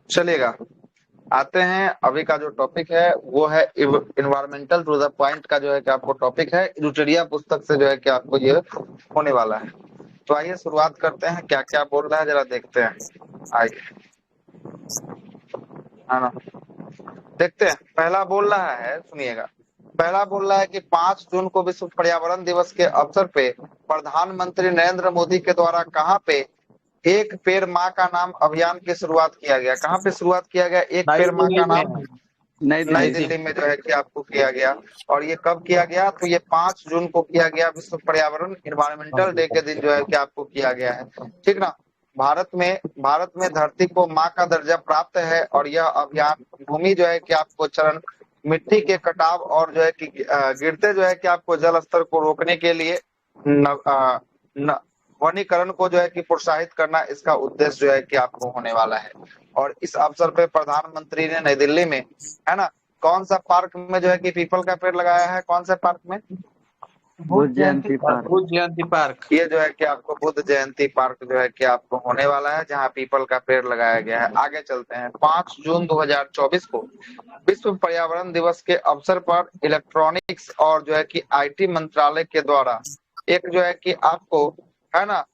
चलिएगा, आते हैं। अभी का जो टॉपिक है वो है इन्वायरमेंटल टू द पॉइंट का जो है कि आपको टॉपिक है रुचरिया पुस्तक से जो है कि आपको ये होने वाला है। तो आइए शुरुआत करते हैं, क्या क्या बोल रहा है जरा देखते हैं। आइए, है ना, देखते हैं। पहला बोल रहा है, सुनिएगा। पहला बोल रहा है कि 5 जून को विश्व पर्यावरण दिवस के अवसर पे प्रधानमंत्री नरेंद्र मोदी के द्वारा कहाँ पे एक पेड़ माँ का नाम अभियान की शुरुआत किया गया। कहाँ पे शुरुआत किया गया एक नई पेड़ माँ दिल्ली का में। नाम? नई नई दिल्ली दिल्ली में जो है कि आपको किया गया। और ये कब किया गया? तो ये 5 जून को किया गया, विश्व पर्यावरण इन्वायरमेंटल डे के दिन जो है कि आपको किया गया है। ठीक ना। भारत में धरती को माँ का दर्जा प्राप्त है और यह अभियान भूमि जो है कि आपको चरण, मिट्टी के कटाव और जो है कि गिरते जो है कि आपको जल स्तर को रोकने के लिए न, वनीकरण को जो है कि प्रोत्साहित करना इसका उद्देश्य जो है कि आपको होने वाला है। और इस अवसर पे प्रधानमंत्री ने नई दिल्ली में, है ना, कौन सा पार्क में जो है कि पीपल का पेड़ लगाया है? कौन से पार्क में? बुद्ध जयंती पार्क। बुद्ध जयंती पार्क। ये जो है कि आपको बुद्ध जयंती पार्क जो है कि आपको होने वाला है, जहाँ पीपल का पेड़ लगाया गया है। आगे चलते हैं। 5 जून 2024 को विश्व पर्यावरण दिवस के अवसर पर इलेक्ट्रॉनिक्स और जो है कि आईटी मंत्रालय के द्वारा एक जो है कि आपको, है ना,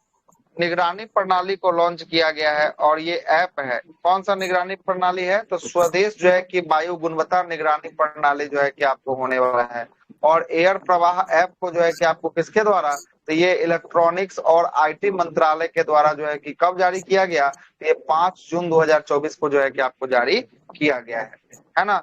निगरानी प्रणाली को लॉन्च किया गया है। और ये ऐप है, कौन सा निगरानी प्रणाली है? तो स्वदेश जो है कि वायु गुणवत्ता निगरानी प्रणाली जो है कि आपको होने वाला है। और एयर प्रवाह ऐप को जो है कि आपको किसके द्वारा? तो ये इलेक्ट्रॉनिक्स और आईटी मंत्रालय के द्वारा जो है कि कब जारी किया गया? तो ये 5 जून 2024 को जो है कि आपको जारी किया गया है ना।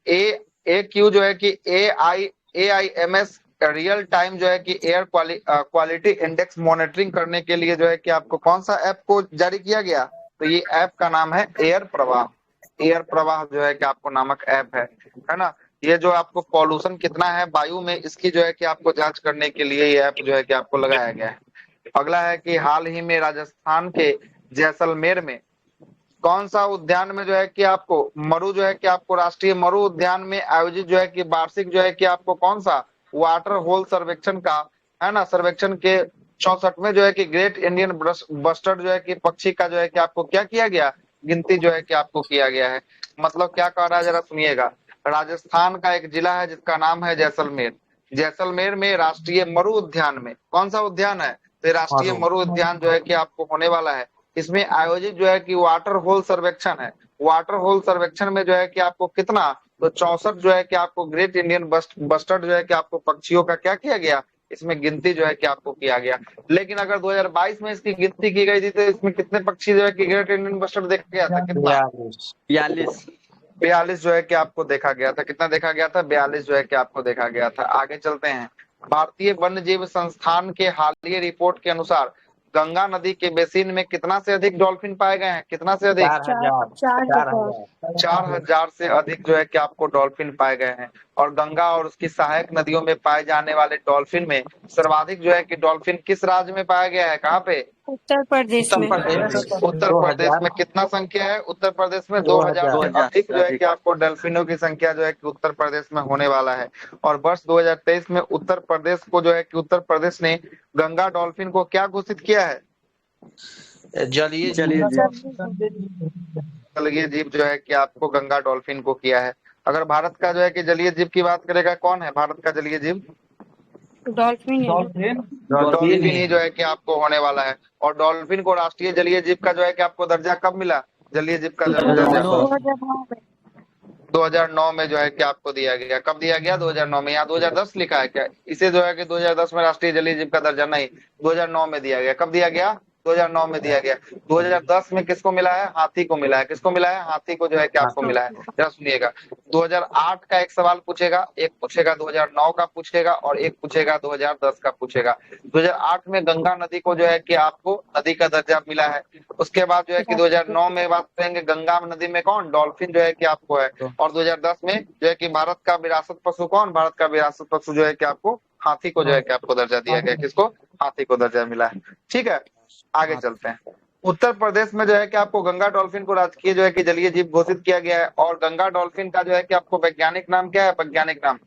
ए ए क्यू जो है कि AIMS रियल टाइम जो है कि एयर क्वालिटी इंडेक्स मॉनिटरिंग करने के लिए जो है कि आपको कौन सा ऐप को जारी किया गया? तो ये ऐप का नाम है एयर प्रवाह। एयर प्रवाह जो है कि आपको नामक ऐप है ना। ये जो आपको पॉल्यूशन कितना है वायु में, इसकी जो है कि आपको जांच करने के लिए ये ऐप जो है कि आपको लगाया गया है। अगला है कि हाल ही में राजस्थान के जैसलमेर में कौन सा उद्यान में जो है कि आपको मरु जो है कि आपको राष्ट्रीय मरु उद्यान में आयोजित जो है कि वार्षिक जो है कि आपको कौन सा वाटर होल सर्वेक्षण का, है ना, सर्वेक्षण के 64वें जो है कि ग्रेट इंडियन बस्टर्ड जो है कि पक्षी का जो है कि आपको क्या किया गया? गिनती जो है कि आपको किया गया है। मतलब क्या कह रहा है जरा सुनिएगा। राजस्थान का एक जिला है जिसका नाम है जैसलमेर। जैसलमेर में राष्ट्रीय मरु उद्यान में कौन सा उद्यान है? तो राष्ट्रीय मरु उद्यान जो है कि आपको होने वाला है। इसमें आयोजित जो है कि वाटर होल सर्वेक्षण है। वाटर होल सर्वेक्षण में जो है कि आपको कितना? तो 64 जो है कि आपको ग्रेट इंडियन बस्टर्ड जो है कि आपको पक्षियों का क्या किया गया? इसमें गिनती जो है कि आपको किया गया। लेकिन अगर 2022 में इसकी गिनती की गई थी तो इसमें कितने पक्षी जो है कि ग्रेट इंडियन बस्टर्ड देखा गया था? कितना? 42। 42 जो है कि आपको देखा गया था। कितना देखा गया था? 42 जो है कि आपको देखा गया था। आगे चलते हैं। भारतीय वन्य जीव संस्थान के हालिया रिपोर्ट के अनुसार गंगा नदी के बेसिन में कितना से अधिक डॉल्फिन पाए गए हैं? कितना से अधिक? 4000। 4000 से अधिक जो है कि आपको डॉल्फिन पाए गए हैं। और गंगा और उसकी सहायक नदियों में पाए जाने वाले डॉल्फिन में सर्वाधिक जो है कि डॉल्फिन किस राज्य में पाया गया है? कहाँ पे? उत्तर प्रदेश में। उत्तर प्रदेश में कितना संख्या है? उत्तर प्रदेश में 2000 से अधिक जो है कि आपको डॉल्फिनों की संख्या जो है कि उत्तर प्रदेश में होने वाला है। और वर्ष 2023 में उत्तर प्रदेश को जो है कि उत्तर प्रदेश ने गंगा डॉल्फिन को क्या घोषित किया है? जलीय जलीय जीव जो है कि आपको गंगा डॉल्फिन को किया है। अगर भारत का जो है कि जलीय जीव की बात करेगा, कौन है भारत का जलीय जीव? डॉल्फिन डॉल्फिन ही जो है कि आपको होने वाला है। और डॉल्फिन को राष्ट्रीय जलीय जीव का जो है कि आपको दर्जा कब मिला? जलीय जीव का दर्जा 2009 में जो है कि आपको दिया गया। कब दिया गया? 2009 में। यहाँ 2010 लिखा है क्या? इसे जो है कि 2010 में राष्ट्रीय जलीय जीव का दर्जा नहीं, 2009 में दिया गया। कब दिया गया? 2009 में दिया गया। 2010 में किसको मिला है? हाथी को मिला है। किसको मिला है? हाथी को जो है कि आपको मिला है। जरा सुनिएगा। 2008 का एक सवाल पूछेगा, एक पूछेगा 2009 का पूछेगा और एक पूछेगा 2010 का पूछेगा। 2008 में गंगा नदी को जो है कि आपको नदी का दर्जा मिला है। उसके बाद जो है कि 2009 में बात करेंगे गंगा नदी में कौन? डॉल्फिन जो है कि आपको है। और 2010 में जो है कि भारत का विरासत पशु कौन? भारत का विरासत पशु जो है कि आपको हाथी को जो है कि आपको दर्जा दिया गया। किसको? हाथी को दर्जा मिला है। ठीक है, आगे चलते हैं। उत्तर प्रदेश में जो है कि आपको गंगा डॉल्फिन को राजकीय जो है कि जलीय जीव घोषित किया गया है। और गंगा डॉल्फिन का जो है कि आपको वैज्ञानिक नाम क्या है? वैज्ञानिक नाम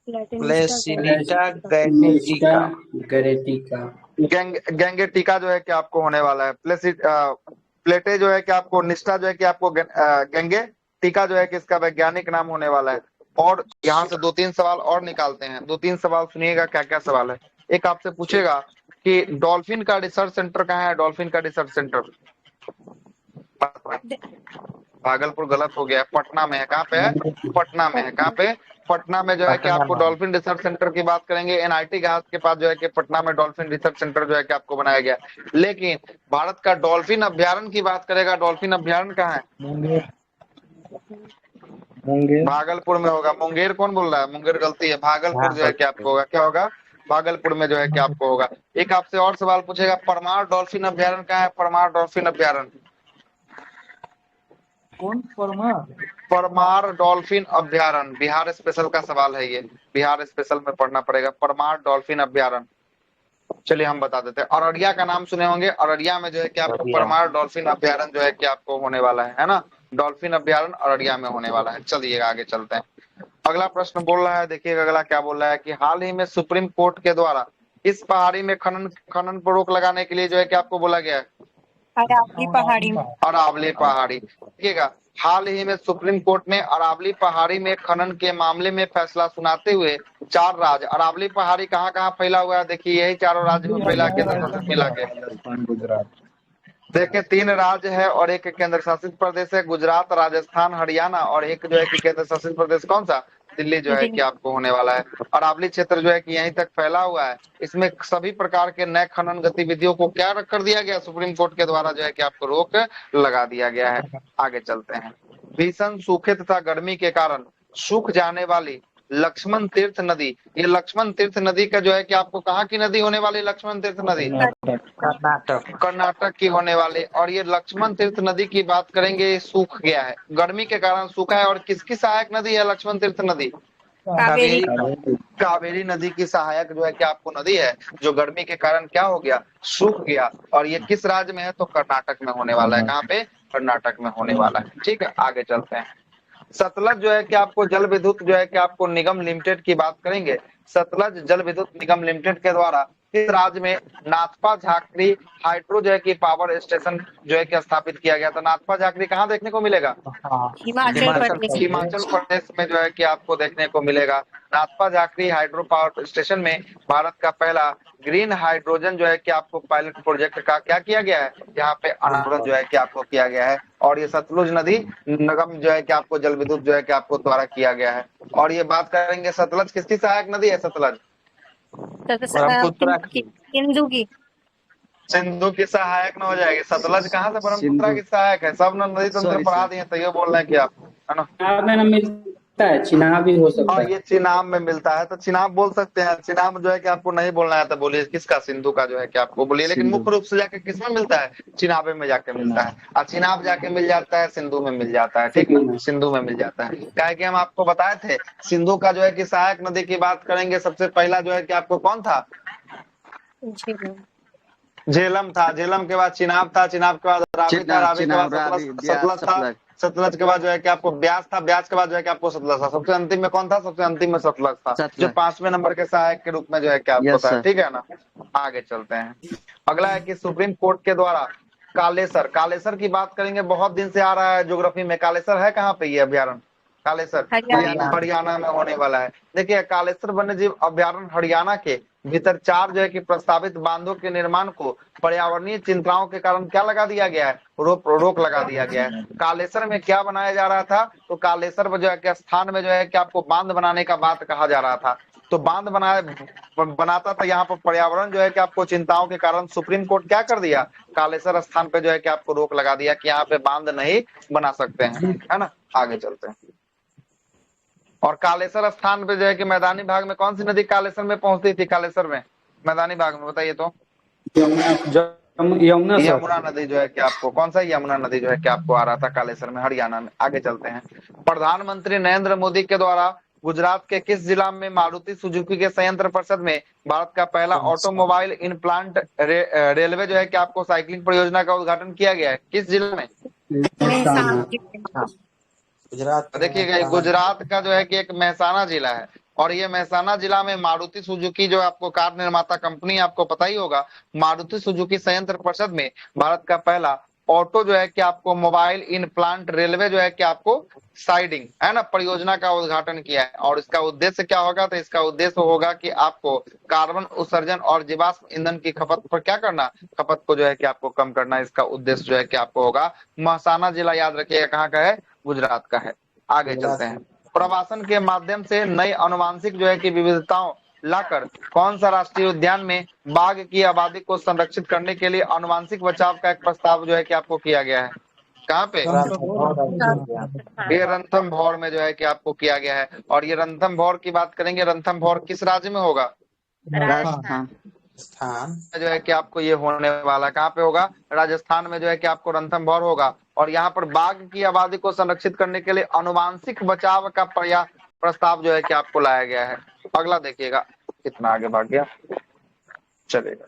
प्लेसिलिटा गरेटिका। गैंगेटिका जो है कि आपको होने वाला है। प्लेटे जो है कि आपको निष्ठा जो है कि आपको गंगे टीका जो है कि इसका वैज्ञानिक नाम होने वाला है। और यहाँ से 2-3 सवाल और निकालते हैं। 2-3 सवाल सुनिएगा क्या क्या सवाल है। एक आपसे पूछेगा कि डॉल्फिन का रिसर्च सेंटर कहाँ है? डॉल्फिन का रिसर्च सेंटर भागलपुर गलत हो गया, पटना में है। कहाँ पे है? पटना में है। कहाँ पे? पटना में जो है कि आपको डॉल्फिन रिसर्च सेंटर की बात करेंगे, एनआईटी घाट के पास जो है कि पटना में डॉल्फिन रिसर्च सेंटर जो है कि आपको बनाया गया। लेकिन भारत का डॉल्फिन अभ्यारण्य की बात करेगा, डॉल्फिन अभ्यारण्य कहाँ है? मुंगेर। भागलपुर में होगा। मुंगेर कौन बोल रहा है? मुंगेर गलती है, भागलपुर जो है कि आपको होगा। क्या होगा? भागलपुर में जो है कि आपको होगा। एक आपसे और सवाल पूछेगा, परमार डॉल्फिन अभ्यारण्य कहाँ है? परमार डॉल्फिन अभ्यारण्य कौन? परमार? परमार डॉल्फिन अभ्यारण्य बिहार स्पेशल का सवाल है ये, बिहार स्पेशल में पढ़ना पड़ेगा। परमार डॉल्फिन अभ्यारण्य, चलिए हम बता देते हैं। अररिया का नाम सुने होंगे, अररिया में जो है कि आपको परमार डॉल्फिन अभ्यारण्य जो है कि आपको होने वाला है ना? डॉल्फिन अभ्यारण्य अररिया में होने वाला है। चलिए आगे चलते हैं। अगला प्रश्न बोल रहा है, देखिएगा अगला क्या बोल रहा है कि हाल ही में सुप्रीम कोर्ट के द्वारा इस पहाड़ी में खनन पर रोक लगाने के लिए जो है कि आपको बोला गया है? अरावली पहाड़ी में। अरावली पहाड़ी। देखिएगा, हाल ही में सुप्रीम कोर्ट ने अरावली पहाड़ी में खनन के मामले में फैसला सुनाते हुए 4 राज्य, अरावली पहाड़ी कहाँ कहाँ फैला हुआ है? देखिए यही चारों राज्य में फैला के मिला के। गुजरात। देखिए 3 राज्य है और एक केंद्र शासित प्रदेश है, गुजरात, राजस्थान, हरियाणा, और एक जो है कि केंद्र शासित प्रदेश कौन सा? दिल्ली जो है कि आपको होने वाला है। अरावली क्षेत्र जो है कि यहीं तक फैला हुआ है। इसमें सभी प्रकार के नए खनन गतिविधियों को क्या कर दिया गया? सुप्रीम कोर्ट के द्वारा जो है कि आपको रोक लगा दिया गया है। आगे चलते हैं। भीषण सूखे तथा गर्मी के कारण सूख जाने वाली लक्ष्मण तीर्थ नदी, ये लक्ष्मण तीर्थ नदी का जो है कि आपको कहाँ की नदी होने वाली? लक्ष्मण तीर्थ नदी कर्नाटक। कर्नाटक की होने वाली। और ये लक्ष्मण तीर्थ नदी की बात करेंगे, सूख गया है, गर्मी के कारण सूखा है। और किसकी सहायक नदी है लक्ष्मण तीर्थ नदी? कावेरी। कावेरी नदी की सहायक जो है कि आपको नदी है, जो गर्मी के कारण क्या हो गया? सूख गया। और ये किस राज्य में है? तो कर्नाटक में होने वाला है। कहाँ पे? कर्नाटक में होने वाला है। ठीक है, आगे चलते हैं। सतलज जो है कि आपको जल विद्युत जो है कि आपको निगम लिमिटेड की बात करेंगे। सतलज जल विद्युत निगम लिमिटेड के द्वारा इस राज्य में नाथपा झाकरी हाइड्रो जो है कि पावर स्टेशन जो है कि स्थापित किया गया था। नाथपा झाकरी कहाँ देखने को मिलेगा? हिमाचल प्रदेश। हिमाचल प्रदेश में जो है कि आपको देखने को मिलेगा। Nathpa Jhakri hydro power station में भारत का पहला ग्रीन हाइड्रोजन जो है कि आपको पायलट प्रोजेक्ट का क्या किया गया है? यहाँ पे अनावरण जो है कि आपको किया गया है। और ये सतलुज नदी निगम जो है कि आपको जल विद्युत जो है कि आपको द्वारा किया गया है। और ये बात करेंगे सतलज किसकी सहायक नदी है? सतलज सिंधु की। सिंधु की सहायक न हो जाएगी? सतलज कहाँ से ब्रह्मपुत्र की सहायक है? सब नदी तंत्र पढ़ा दिए तो ये बोल रहे हैं कि आप, है ना? मिलता है, चिनाब भी हो सकता और है। ये चिनाब में मिलता है तो चिनाब बोल सकते हैं। चिनाब जो है कि आपको नहीं बोलना है तो बोलिए किसका? सिंधु का जो है कि आपको बोलिए। लेकिन मुख्य रूप से जाके किसमें मिलता है? चिनाबे में जाके मिलता है। और चिनाब जाके मिल जाता है, सिंधु में मिल जाता है। ठीक है, सिंधु में मिल जाता है। क्या कि हम आपको बताए थे सिंधु का जो है कि सहायक नदी की बात करेंगे, सबसे पहला जो है कि आपको कौन था? झेलम था। झेलम के बाद चिनाब था। चिनाब के बाद रावी था। रावी के बाद सतलज था। सतलज के बाद जो है कि आपको ब्यास था। ब्यास के बाद जो है कि आपको सतलज था। सबसे अंतिम में कौन था? सबसे अंतिम में सतलज था, जो 5वें नंबर के सहायक के रूप में जो है कि आपको था। ठीक है ना? आगे चलते हैं। अगला है कि सुप्रीम कोर्ट के द्वारा कालेसर, कालेसर की बात करेंगे, बहुत दिन से आ रहा है ज्योग्राफी में। कालेसर है कहाँ पे? ये अभ्यारण्य कालेसर हरियाणा में होने वाला है। देखिए कालेसर वन्य जीव अभ्यारण्य हरियाणा के भीतर 4 जो है कि प्रस्तावित बांधों के निर्माण को पर्यावरणीय चिंताओं के कारण क्या लगा दिया गया है? रोक लगा दिया गया है। कालेसर में क्या बनाया जा रहा था? तो कालेसर में जो है कि स्थान में जो है कि आपको बांध बनाने का बात कहा जा रहा था। तो बांध बनाता था यहाँ पर पर्यावरण जो है कि आपको चिंताओं के कारण सुप्रीम कोर्ट क्या कर दिया? कालेसर स्थान पे जो है कि आपको रोक लगा दिया कि यहाँ पे बांध नहीं बना सकते हैं, है ना? आगे चलते हैं। और कालेसर स्थान पे जो है कि मैदानी भाग में कौन सी नदी कालेसर में पहुंचती थी? कालेसर में मैदानी भाग में बताइए तो। यमुना नदी जो है कि आपको कौन सा? यमुना नदी जो है कि आपको आ रहा था कालेसर में, हरियाणा में। आगे चलते हैं। प्रधानमंत्री नरेंद्र मोदी के द्वारा गुजरात के किस जिला में मारुति सुजुकी के संयंत्र परिषद में भारत का पहला ऑटोमोबाइल इन प्लांट रेलवे जो है कि आपको साइकिलिंग परियोजना का उद्घाटन किया गया है? किस जिले में? गुजरात। देखिएगा गुजरात का जो है कि एक मेहसाना जिला है। और ये मेहसाना जिला में मारुति सुजुकी जो आपको कार निर्माता कंपनी, आपको पता ही होगा, मारुति सुजुकी संयंत्र परिषद में भारत का पहला ऑटो जो है कि आपको मोबाइल इन प्लांट रेलवे जो है कि आपको साइडिंग है ना परियोजना का उद्घाटन किया है। और इसका उद्देश्य क्या होगा, तो इसका उद्देश्य होगा कि आपको कार्बन उत्सर्जन और जीवाश्म ईंधन की खपत पर क्या करना, खपत को जो है कि आपको कम करना। इसका उद्देश्य जो है कि आपको होगा। महसाना जिला याद रखिएगा कहाँ का है, गुजरात का है। आगे चलते हैं। प्रवासन के माध्यम से नई अनुवांशिक जो है कि विविधताओं लाकर कौन सा राष्ट्रीय उद्यान में बाघ की आबादी को संरक्षित करने के लिए अनुवांशिक बचाव का एक प्रस्ताव जो है कि आपको किया गया है। कहाँ पे, ये रणथंभौर में जो है कि आपको किया गया है। और ये रणथंभौर की बात करेंगे, रणथंभौर किस राज्य में होगा, राजस्थान जो है कि आपको ये होने वाला कहाँ पे होगा, राजस्थान में जो है कि आपको रणथंभौर होगा। और यहाँ पर बाघ की आबादी को संरक्षित करने के लिए अनुवांशिक बचाव का प्रस्ताव जो है कि आपको लाया गया है। अगला देखिएगा कितना आगे भाग गया, चलेगा।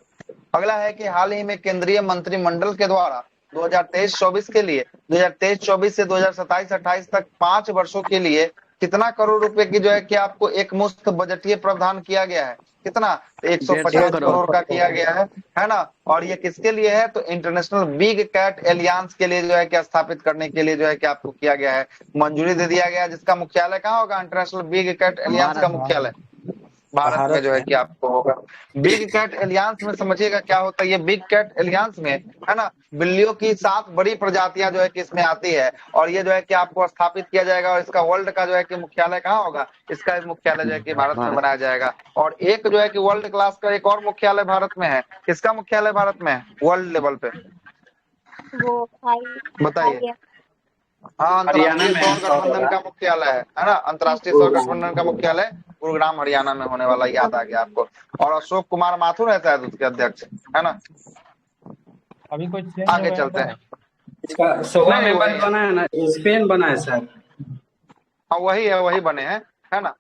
अगला है कि हाल ही में केंद्रीय मंत्रिमंडल के द्वारा 2023-24 के लिए 2023-24 से 2027-28 तक 5 वर्षों के लिए कितना करोड़ रुपए की जो है कि आपको एक मुश्त बजटीय प्रावधान किया गया है। कितना, 150 करोड़ का किया गया है ना। और ये किसके लिए है, तो इंटरनेशनल बिग कैट एलियांस के लिए जो है कि स्थापित करने के लिए जो है कि आपको किया गया है, मंजूरी दे दिया गया। जिसका मुख्यालय कहाँ होगा, इंटरनेशनल बिग कैट एलियांस का मुख्यालय भारत में जो है कि आपको होगा। बिग कैट एलियांस में समझिएगा क्या होता है। ये बिग कैट एलियांस में है ना बिल्लियों की 7 बड़ी प्रजातियां जो है कि इसमें आती है। और ये जो है कि आपको स्थापित किया जाएगा। और इसका वर्ल्ड का जो है कि मुख्यालय कहाँ होगा, इसका मुख्यालय जो है कि भारत में बनाया जाएगा। और एक जो है कि वर्ल्ड क्लास का एक और मुख्यालय भारत में है। किसका मुख्यालय भारत में है वर्ल्ड लेवल पे, वो बताइए। हाँ, अंतर्राष्ट्रीय सौर गठबंधन का मुख्यालय है ना, अंतर्राष्ट्रीय सौर गठबंधन का मुख्यालय गुरुग्राम हरियाणा में होने वाला, याद आ गया आपको। और अशोक कुमार माथुर है शायद उसके अध्यक्ष, है ना। अभी कुछ आगे चलते हैं। इसका 16 मेंबर बना है ना, स्पेन बना है सर। हाँ वही है, वही बने हैं, है ना।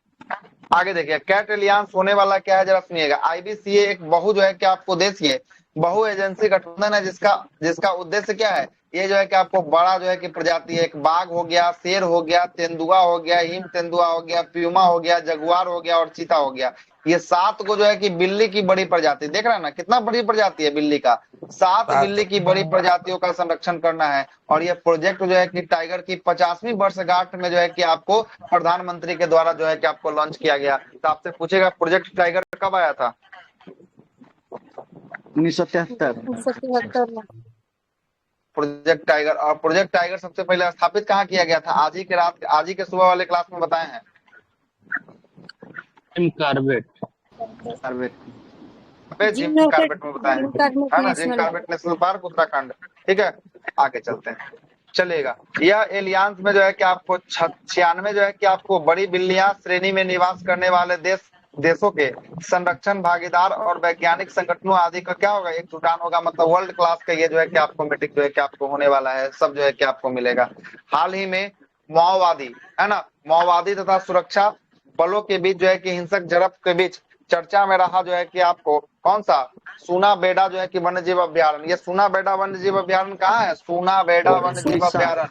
आगे देखिए कैट एलियांस होने वाला क्या है, जरा सुनिएगा। आईबीसीए एक बहु जो है कि आपको देशीय बहु एजेंसी गठबंधन है, जिसका उद्देश्य क्या है, ये जो है कि आपको बड़ा जो है कि प्रजाति है, एक बाघ हो गया, शेर हो गया, तेंदुआ हो गया, हिम तेंदुआ हो गया, प्यूमा हो गया, जगुआर हो गया और चीता हो गया। ये 7 को जो है कि बिल्ली की बड़ी प्रजाति, देख रहे हैं ना कितना बड़ी प्रजाति है बिल्ली का, 7 बिल्ली की बड़ी प्रजातियों का संरक्षण करना है। और ये प्रोजेक्ट जो है कि टाइगर की 50वीं वर्षगांठ में जो है कि आपको प्रधानमंत्री के द्वारा जो है कि आपको लॉन्च किया गया। तो आपसे पूछेगा प्रोजेक्ट टाइगर कब आया था, 1973 में। Project tiger. और प्रोजेक्ट टाइगर सबसे पहले स्थापित कहाँ किया गया था, आज ही के सुबह वाले क्लास में बताए हैं, जिम कॉर्बेट जिम कॉर्बेट में बताए है ना, Jim Corbett national park Uttarakhand. ठीक है, आगे चलते हैं, चलेगा। यह एलियांस में जो है कि आपको 96 जो है कि आपको बड़ी बिल्लियां श्रेणी में निवास करने वाले देशों के संरक्षण भागीदार और वैज्ञानिक संगठनों आदि का क्या होगा, एक जुटान होगा। मतलब वर्ल्ड क्लास का ये जो है कि आपको मीटिंग जो है कि आपको होने वाला है, सब जो है कि आपको मिलेगा। हाल ही में माओवादी है ना, माओवादी तथा सुरक्षा बलों के बीच जो है कि हिंसक झड़प के बीच चर्चा में रहा जो है कि आपको कौन सा, सूना बेडा जो है कि वन्य जीव अभ्यारण्य। ये सूना बेडा वन्य जीव अभ्यारण्य कहाँ है, सूना बेडा वन्य जीव अभ्यारण्य,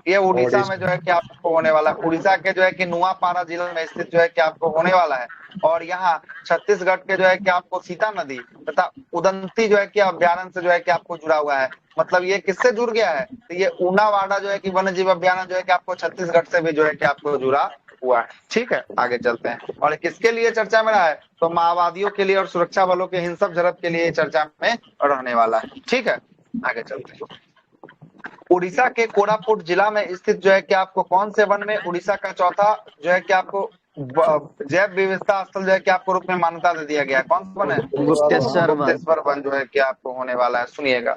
ये उड़ीसा में जो है कि आपको होने वाला है। उड़ीसा के जो है कि नुआपाड़ा जिला में स्थित जो है कि आपको होने वाला है। और यहाँ छत्तीसगढ़ के जो है कि आपको सीता नदी तथा उदंती जो है कि अभ्यारण्य से जो है कि आपको जुड़ा हुआ है। मतलब ये किससे जुड़ गया है, तो ये ऊनावाड़ा जो है कि वन्य जीव अभ्यारण्य जो है कि आपको छत्तीसगढ़ से भी जो है कि आपको जुड़ा हुआ है। ठीक है, आगे चलते हैं। और किसके लिए चर्चा में रहा है, तो माओवादियों के लिए और सुरक्षा बलों के हिंसक झड़प के लिए चर्चा में रहने वाला है। ठीक है, आगे चलते हैं। उड़ीसा के कोरापुट जिला में स्थित जो है कि आपको कौन से वन में उड़ीसा का चौथा जो है कि आपको जैव विविधता स्थल जो है कि आपको रूप में मान्यता दे दिया गया है, कौन सा वन है, गुप्तेश्वर वन जो है कि आपको होने वाला है। सुनिएगा,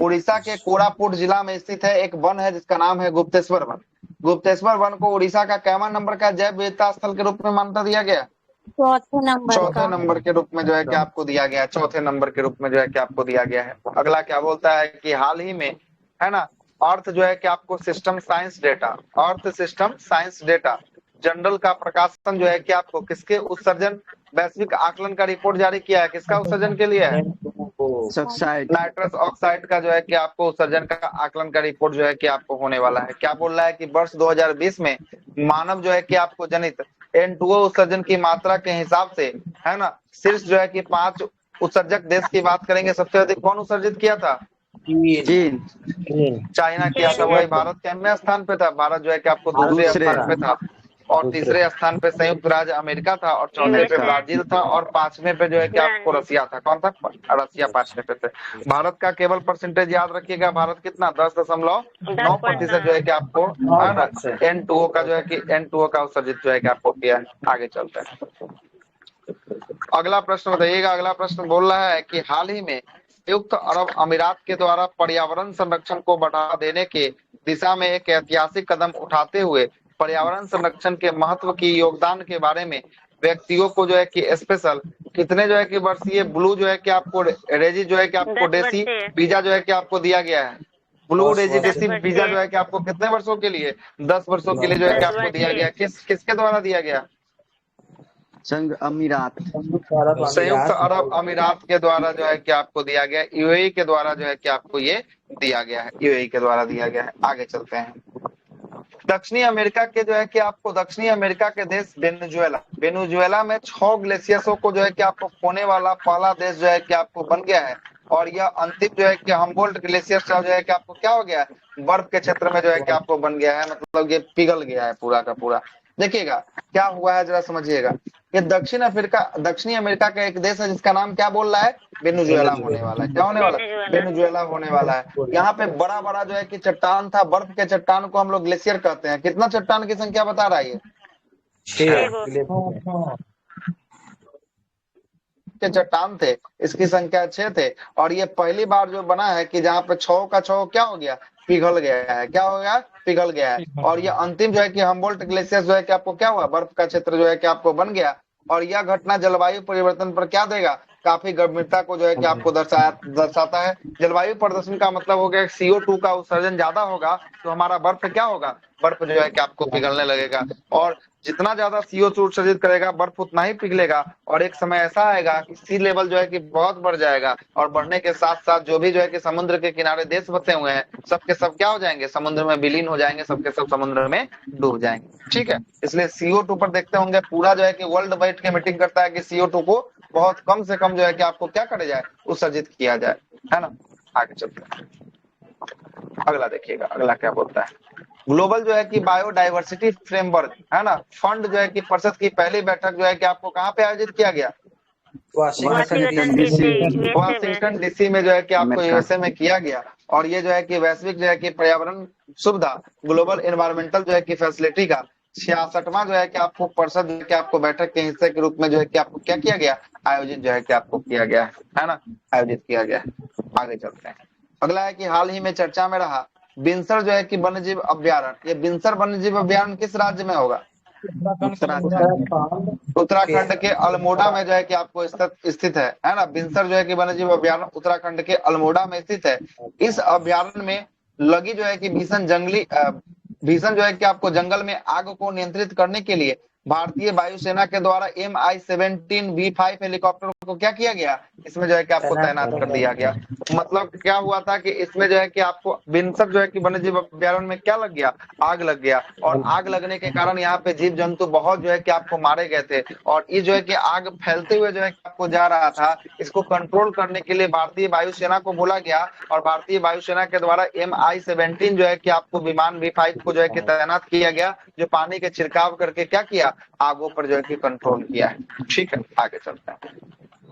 उड़ीसा के कोरापुट जिला में स्थित है एक वन है जिसका नाम है गुप्तेश्वर वन। गुप्तेश्वर वन को उड़ीसा का कैवा नंबर का जैव विविधता स्थल के रूप में मान्यता दिया गया, चौथे नंबर के रूप में जो है कि आपको दिया गया है, चौथे नंबर के रूप में जो है कि आपको दिया गया है। अगला क्या बोलता है कि हाल ही में है ना अर्थ जो है कि आपको system science data, earth system science data general का प्रकाशन जो है कि आपको किसके उत्सर्जन वैश्विक आकलन का रिपोर्ट जारी किया है, किसका उत्सर्जन के लिए है, नाइट्रस ऑक्साइड का जो है कि आपको उत्सर्जन का आकलन का रिपोर्ट जो है कि आपको होने वाला है। क्या बोल रहा है कि वर्ष 2020 में मानव जो है कि आपको जनित N2O उत्सर्जन की मात्रा के हिसाब से है ना शीर्ष जो है कि 5 उत्सर्जक देश की बात करेंगे, सबसे अधिक कौन उत्सर्जित किया था, चीन। चाइना किया था, वही भारत के स्थान पे था। भारत जो है कि आपको दूसरे स्थान पे था, और तीसरे स्थान पे संयुक्त राज्य अमेरिका था, और चौथे पे ब्राजील था, और पांचवें पे जो है कि आपको रसिया था। कौन था? रसिया पांचवें पे थे। भारत का केवल परसेंटेज याद रखिएगा, भारत कितना 10.9% जो है कि आपको N2O का जो है कि N2O का उत्सर्जित जो है कि आपको किया है। आगे चलते हैं, अगला प्रश्न बताइएगा। अगला प्रश्न बोल रहा है कि हाल ही में संयुक्त अरब अमीरात के द्वारा पर्यावरण संरक्षण को बढ़ावा देने के दिशा में एक ऐतिहासिक कदम उठाते हुए पर्यावरण संरक्षण के महत्व की योगदान के बारे में व्यक्तियों को जो है कि स्पेशल कितने जो है कि वर्षीय ब्लू जो है कि आपको रेजी जो है कि आपको डेसी वीजा जो है कि आपको दिया गया है। ब्लू रेजिडेंसी वीजा जो है कि आपको कितने वर्षों के लिए? 10 वर्षों के लिए जो है कि आपको दिया गया। किसके द्वारा दिया गया? संयुक्त अमीरात। संयुक्त अरब अमीरात के द्वारा जो है कि आपको दिया गया, यूएई के द्वारा जो है कि आपको ये दिया गया है, यूएई के द्वारा दिया गया है। आगे चलते हैं, दक्षिणी अमेरिका के जो है कि आपको दक्षिणी अमेरिका के देश वेनेजुएला में 6 ग्लेशियर्सों को जो है कि आपको खोने वाला पहला देश जो है कि आपको बन गया है। और यह अंतिम जो है कि हम्बोल्ट ग्लेशियर जो है कि आपको क्या हो गया है? बर्फ के क्षेत्र में जो है कि आपको बन गया है, मतलब ये पिघल गया है पूरा का पूरा। देखिएगा क्या हुआ है, जरा समझिएगा। ये दक्षिणी अमेरिका का एक देश है जिसका नाम क्या बोल रहा है? वेनेजुएला होने वाला है। क्या होने वाला है? वेनेजुएला होने वाला है। यहाँ पे बड़ा बड़ा जो है कि चट्टान था, बर्फ के चट्टान को हम लोग ग्लेशियर कहते हैं। कितना चट्टान की संख्या बता रहा है? ये के चट्टान थे, इसकी संख्या 6 थे। और ये पहली बार जो बना है कि जहाँ पे 6 का 6 क्या हो गया? पिघल गया है। क्या हो गया? पिघल गया है। और ये अंतिम जो है कि हम्बोल्ट ग्लेशियर जो है कि आपको क्या हुआ? बर्फ का क्षेत्र जो है कि आपको बन गया। और यह घटना जलवायु परिवर्तन पर क्या देगा? काफी गंभीरता को जो है कि आपको दर्शाता है। जलवायु प्रदर्शन का मतलब हो गया CO2 का उत्सर्जन ज्यादा होगा तो हमारा बर्फ क्या होगा? बर्फ जो है कि आपको पिघलने लगेगा। और जितना ज्यादा CO2 उत्सर्जित करेगा बर्फ उतना ही पिघलेगा। और एक समय ऐसा आएगा कि सी लेवल जो है कि बहुत बढ़ जाएगा, और बढ़ने के साथ साथ जो भी जो है कि समुद्र के किनारे देश बसे हुए हैं सबके सब क्या हो जाएंगे? समुद्र में विलीन हो जाएंगे, सबके सब समुद्र में डूब जाएंगे। ठीक है, इसलिए CO2 पर देखते होंगे पूरा जो है कि वर्ल्ड बैठ के मीटिंग करता है कि CO2 को बहुत कम से कम जो है कि आपको क्या करे जाए? उत्सर्जित किया जाए, है ना। आगे चलते हैं, अगला देखिएगा, अगला क्या बोलता है। ग्लोबल जो है कि बायोडाइवर्सिटी फ्रेमवर्क, है ना, फंड जो है कि परिषद की पहली बैठक जो है कि आपको कहाँ पे आयोजित किया गया? वाशिंगटन डीसी में जो है कि आपको यूएसए में किया गया। और ये जो है कि वैश्विक जो है कि पर्यावरण सुविधा ग्लोबल एनवायरमेंटल जो है कि फैसिलिटी का 66वां जो है कि आपको परिषद जो है कि आपको बैठक के हिस्से के रूप में जो है कि आपको क्या किया गया? आयोजित जो है कि आपको किया गया है ना, आयोजित किया गया। आगे चलते हैं, अगला है कि हाल ही में चर्चा में रहा बिनसर जो है कि वन्यजीव अभ्यारण्य। ये बिनसर वन्यजीव अभ्यारण्य किस राज्य में होगा? उत्तराखंड के अल्मोड़ा में जो है कि आपको स्थित है ना। बिनसर जो है कि वन्यजीव अभ्यारण्य उत्तराखंड के अल्मोड़ा में स्थित है। इस अभ्यारण्य में लगी जो है कि भीषण जो है कि आपको जंगल में आग को नियंत्रित करने के लिए भारतीय वायुसेना के द्वारा MI-17V5 हेलीकॉप्टर को क्या किया गया? इसमें जो है कि आपको तैनात कर दिया गया। मतलब क्या हुआ था कि इसमें जो है कि आपको बिनसर जो है कि वन्यजीव अभ्यारण्य में क्या लग गया? आग लग गया। और आग लगने के कारण यहाँ पे जीव जंतु बहुत जो है कि आपको मारे गए थे। और ये जो है कि आग फैलते हुए जो है कि आपको जा रहा था, इसको कंट्रोल करने के लिए भारतीय वायुसेना को बोला गया। और भारतीय वायुसेना के द्वारा MI-17 जो है कि आपको विमान V5 को जो है कि तैनात किया गया, जो पानी के छिड़काव करके क्या किया? आगों पर जो है कि कंट्रोल किया है। ठीक है, आगे चलते हैं,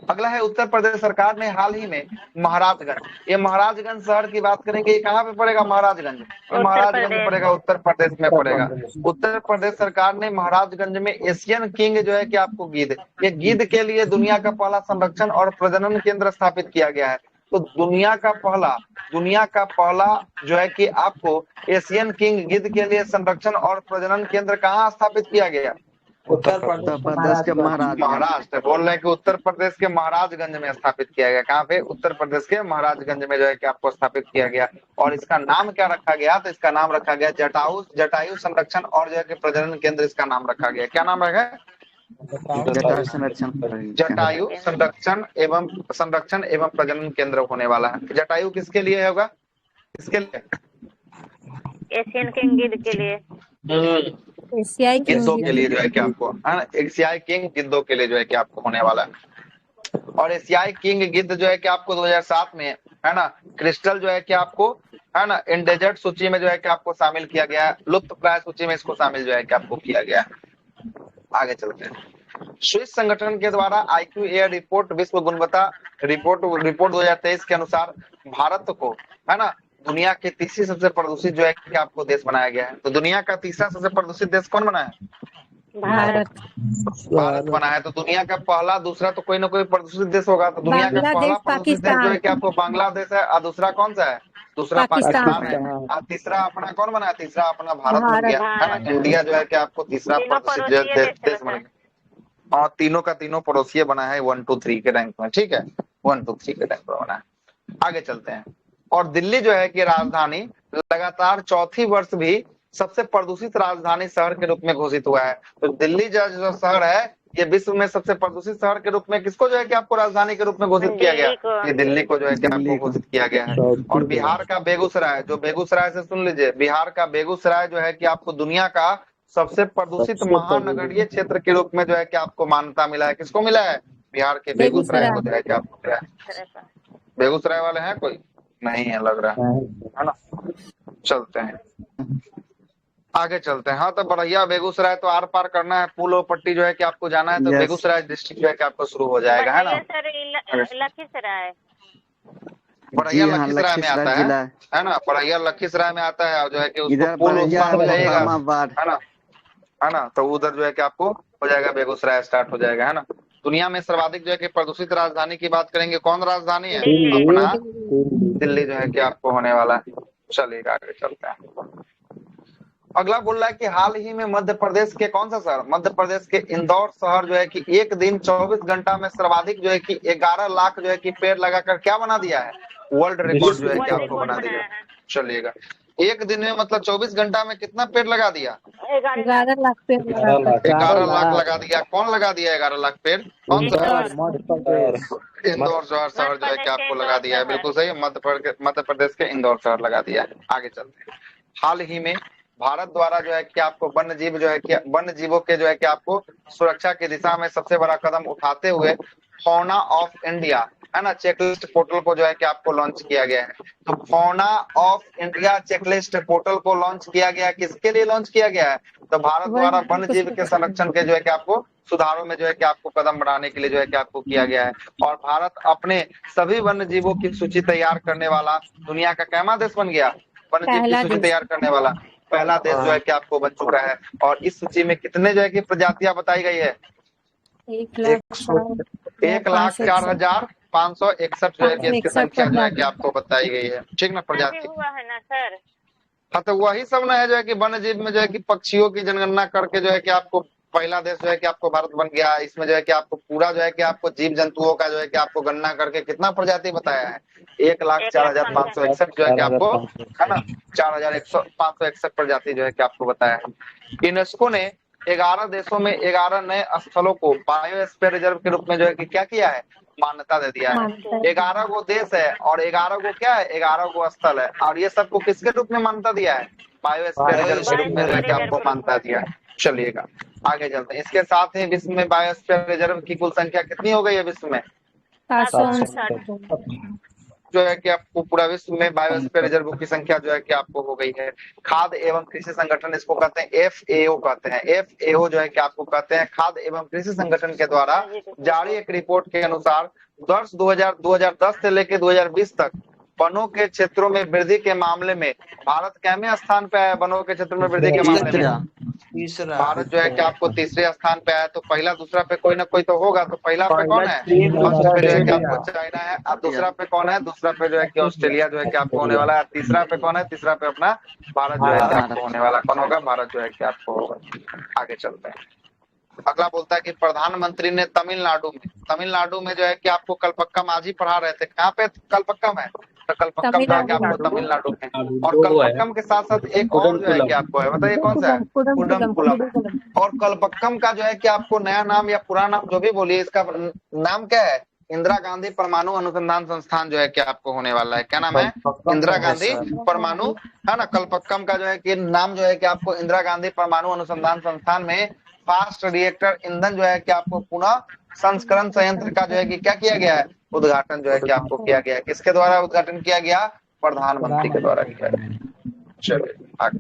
अगला है उत्तर प्रदेश सरकार ने हाल ही में महाराजगंज, ये महाराजगंज शहर की बात करेंगे, ये कहाँ पे पड़ेगा? महाराजगंज, ये महाराजगंज में पड़ेगा, उत्तर प्रदेश में पड़ेगा। उत्तर प्रदेश सरकार ने महाराजगंज में एशियन किंग जो है कि आपको गिद्ध, ये गिद्ध के लिए दुनिया का पहला संरक्षण और प्रजनन केंद्र स्थापित किया गया है। तो दुनिया का पहला जो है कि आपको एशियन किंग गिद्ध के लिए संरक्षण और प्रजनन केंद्र कहाँ स्थापित किया गया? उत्तर प्रदेश के महाराष्ट्र बोल रहे हैं कि उत्तर प्रदेश के महाराजगंज में स्थापित किया गया। कहाँ पे? उत्तर प्रदेश के महाराजगंज में जो है कि आपको स्थापित किया गया। और इसका नाम क्या रखा गया? तो इसका नाम रखा गया जटायु संरक्षण और जो है कि प्रजनन केंद्र, इसका नाम रखा गया। क्या नाम रखा है? जटायु संरक्षण एवं प्रजनन केंद्र होने वाला है। जटायु किसके लिए होगा? किसके लिए? एशियन किंग गिद्ध के लिए, एशियाई किंग गिद्धों के लिए जो है कि आपको, है ना, एशियाई किंग गिद्धों के लिए जो है कि आपको होने वाला है। और एशियाई किंग गिद्ध जो है कि आपको 2007 में, है ना, क्रिस्टल जो है कि आपको, है ना, इंडेंजर्ड सूची में जो है कि आपको शामिल किया गया है, लुप्त प्राय सूची में इसको शामिल जो है कि आपको किया गया है। आगे चलते हैं। स्विस संगठन के द्वारा आईक्यू एयर रिपोर्ट विश्व गुणवत्ता रिपोर्ट 2023 के अनुसार भारत को, है ना, दुनिया के तीसरी सबसे प्रदूषित जो है कि आपको देश बनाया गया है। तो दुनिया का तीसरा सबसे प्रदूषित देश कौन बना है? भारत। भारत बना है। तो दुनिया का पहला, दूसरा तो कोई ना कोई प्रदूषित देश होगा। तो दुनिया का पहला बांग्लादेश, प्रदूषित देश जो है कि आपको बांग्लादेश है, और दूसरा कौन सा है? दूसरा पाकिस्तान है, और तीसरा अपना कौन बना है? तीसरा अपना भारत बन गया, है ना। इंडिया जो है कि आपको तीसरा प्रदूषित देश बन गया, और तीनों का तीनों पड़ोसी बना है 1 2 3 के रैंक में, ठीक है, 1 2 3 के रैंक में बना है। आगे चलते हैं। और दिल्ली जो है कि राजधानी लगातार चौथी वर्ष भी सबसे प्रदूषित राजधानी शहर के रूप में घोषित हुआ है। तो दिल्ली जो शहर है, ये विश्व में सबसे प्रदूषित शहर के रूप में किसको जो है कि आपको राजधानी के रूप में घोषित किया गया? ये दिल्ली को जो है कि आपको घोषित किया गया है। और बिहार का बेगूसराय, जो बेगूसराय से सुन लीजिए, बिहार का बेगूसराय जो है कि आपको दुनिया का सबसे प्रदूषित महानगरीय क्षेत्र के रूप में जो है कि आपको मान्यता मिला है। किसको मिला है? बिहार के बेगूसराय को जो है कि आपको मिला है। बेगूसराय वाले हैं कोई? नहीं है लग रहा है ना। चलते हैं, आगे चलते हैं। हाँ, तो बढ़िया, बेगूसराय तो आर पार करना है, पुल और पट्टी जो है कि आपको जाना है, तो बेगूसराय डिस्ट्रिक्ट जो है कि आपको शुरू हो जाएगा, है ना। लखीसराय, बढ़िया लखीसराय में आता है ना, बढ़िया लखीसराय में आता है, और जो है कि उसको पुल उस पार हो जाएगा, है ना। तो उधर जो है कि आपको हो जाएगा, बेगूसराय स्टार्ट हो जाएगा, है ना। दुनिया में सर्वाधिक जो है कि प्रदूषित राजधानी की बात करेंगे, कौन राजधानी है? अपना दिल्ली जो है कि आपको होने वाला है। चलिए आगे चलते हैं। अगला बोल रहा है कि हाल ही में मध्य प्रदेश के कौन सा शहर? मध्य प्रदेश के इंदौर शहर जो है कि एक दिन 24 घंटा में सर्वाधिक जो है कि 11 लाख जो है कि पेड़ लगाकर क्या बना दिया है? वर्ल्ड रिकॉर्ड जो है कि आपको बना दिया। चलिएगा, एक दिन में मतलब 24 घंटा में कितना पेड़ लगा दिया? 11 लाख पेड़ 11 लाख लगा दिया। कौन लगा दिया 11 लाख पेड़? कौन सा? इंदौर शहर जो है कि आपको लगा दिया है। बिल्कुल सही, मध्य प्रदेश के इंदौर शहर लगा दिया है। आगे चलते हैं। हाल ही में भारत द्वारा जो है कि आपको वन्य जीव जो है कि वन्य जीवों के जो है कि आपको सुरक्षा की दिशा में सबसे बड़ा कदम उठाते हुए फौना ऑफ इंडिया, है ना, चेकलिस्ट पोर्टल को जो है कि आपको लॉन्च किया गया है। तो fauna of India checklist portal को लॉन्च किया गया, किसके लिए लॉन्च किया गया है? तो भारत द्वारा वन्य जीव के संरक्षण के जो है कि आपको सुधारों में जो है कि आपको कदम बढ़ाने के लिए जो है कि आपको किया गया है। और भारत अपने सभी वन्य जीवों की सूची तैयार करने वाला दुनिया का कैमा देश बन गया? वन्य जीव की सूची तैयार करने वाला पहला देश जो है कि आपको बन चुका है। और इस सूची में कितने जो है कि प्रजातियां बताई गई है? 1,04,561 जो है कि इसकी संख्या जो है कि आपको बताई गई है, ठीक ना, प्रजाति हुआ है ना सर। हाँ, तो वही सब ना है जो है कि वन्य जीव में जो है कि पक्षियों की जनगणना करके जो है कि आपको पहला देश जो है कि आपको भारत बन गया। इसमें जो है कि आपको पूरा जो है कि आपको जीव जंतुओं का जो है कि आपको गणना करके कितना प्रजाति बताया है? 1,04,561 जो है कि आपको, है ना, 4,561 प्रजाति जो है कि आपको बताया है। यूनेस्को ने 11 देशों में 11 नए स्थलों को बायोस्फीयर रिजर्व के रूप में जो है कि क्या किया है? मान्यता दे दिया है। 11 गो देश है और 11 गो क्या है? 11 गो स्थल है, और ये सबको किसके रूप में मान्यता दिया है? बायोस्फीयर रिजर्व के रूप में जो है कि आपको मान्यता दिया है। चलिएगा आगे चलते हैं। इसके साथ ही विश्व में बायोस्फीयर रिजर्व की कुल संख्या कितनी हो गई है विश्व में? 759 जो है कि आपको पूरा विश्व में बायोस्फीयर रिजर्व की संख्या जो है कि आपको हो गई है। खाद्य एवं कृषि संगठन, इसको कहते हैं FAO कहते हैं। FAO जो है कि आपको कहते हैं खाद्य एवं कृषि संगठन के द्वारा जारी एक रिपोर्ट के अनुसार वर्ष 2010 से लेकर 2020 तक वनों के क्षेत्रों में वृद्धि के मामले में भारत कैमे स्थान पे आया? वनों के क्षेत्र में वृद्धि के मामले में तीसरा भारत जो है कि आपको तीसरे स्थान पे आया। तो पहला दूसरा पे कोई ना कोई तो होगा। तो पहला पे कौन है? फर्स्ट पे जो है कि आपको चाइना है। और दूसरा पे कौन है? दूसरा पे जो है कि ऑस्ट्रेलिया जो है कि आपको होने वाला है। तीसरा पे कौन है? तीसरा पे अपना भारत जो है कि आपको होने वाला। कौन होगा? भारत जो है कि आपको होगा। आगे चलते हैं। अगला बोलता है कि प्रधानमंत्री ने तमिलनाडु में जो है कि आपको कल्पक्कम, आज ही पढ़ा रहे थे, कहाँ पे कल्पक्कम है? तो कल्पक्कम जो है कि आपको तमिलनाडु में। और कल्पक्कम के साथ साथ एक और जो है कि आपको है, बताइए कौन सा है? कुडमकुलम। और कल्पक्कम का जो है कि आपको नया नाम या पुराना नाम जो भी बोलिए, इसका नाम क्या है? इंदिरा गांधी परमाणु अनुसंधान संस्थान जो है कि आपको होने वाला है। क्या नाम है? इंदिरा गांधी परमाणु, है ना। कल्पक्कम का जो है कि नाम जो है कि आपको इंदिरा गांधी परमाणु अनुसंधान संस्थान में फास्ट रिएक्टर ईंधन जो है कि आपको पुनः संस्करण संयंत्र का जो है कि क्या किया गया है? उद्घाटन जो है कि आपको किया गया। किसके द्वारा उद्घाटन किया गया? प्रधानमंत्री के द्वारा किया गया। चलिए आगे।